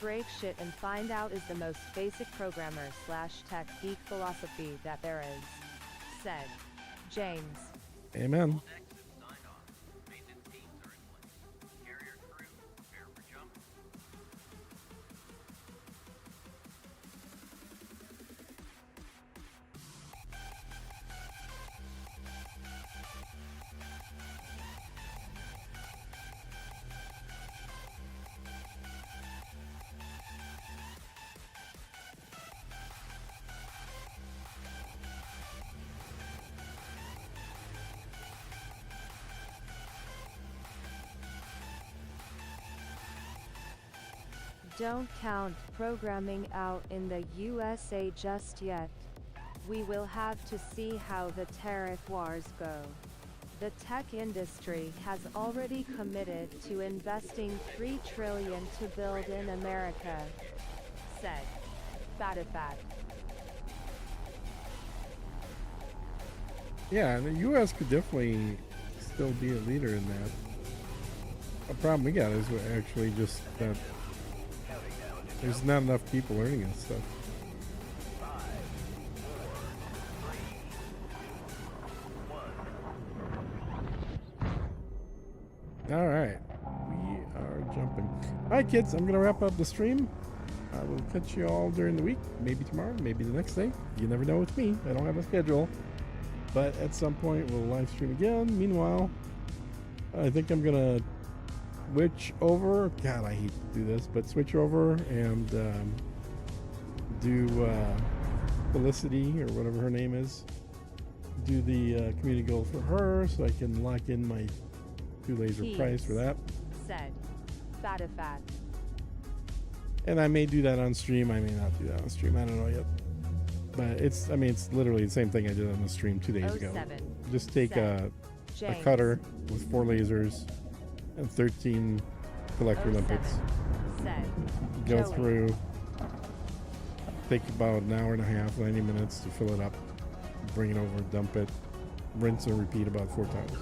Break shit and find out is the most basic programmer / tech geek philosophy that there is. Said. James. Amen. Don't count programming out in the USA just yet. We will have to see how the tariff wars go. The tech industry has already committed to investing $3 trillion to build in America. Said. Fatifat. Yeah, the U.S. could definitely still be a leader in that. The problem we got is we're actually just that there's not enough people learning this stuff. 5, 4, 3, 2, 1. All right, we are jumping. All right, kids, I'm gonna wrap up the stream. I will catch you all during the week, maybe tomorrow, maybe the next day. You never know with me. I don't have a schedule, but at some point we'll live stream again. Meanwhile, I think I'm gonna switch over. God, I hate to do this, but switch over and do Felicity or whatever her name is. Do the community goal for her, so I can lock in my 2 laser Keys. price for that. Said. Fatifat. And I may do that on stream. I may not do that on stream. I don't know yet. But it's literally the same thing I did on the stream 2 days ago. 07. Just take a James. cutter with 4 lasers and 13 collector 07. limpets. Said. Go Joey. through. Take about an hour and a half, 90 minutes to fill it up. Bring it over, dump it, rinse and repeat about 4 times.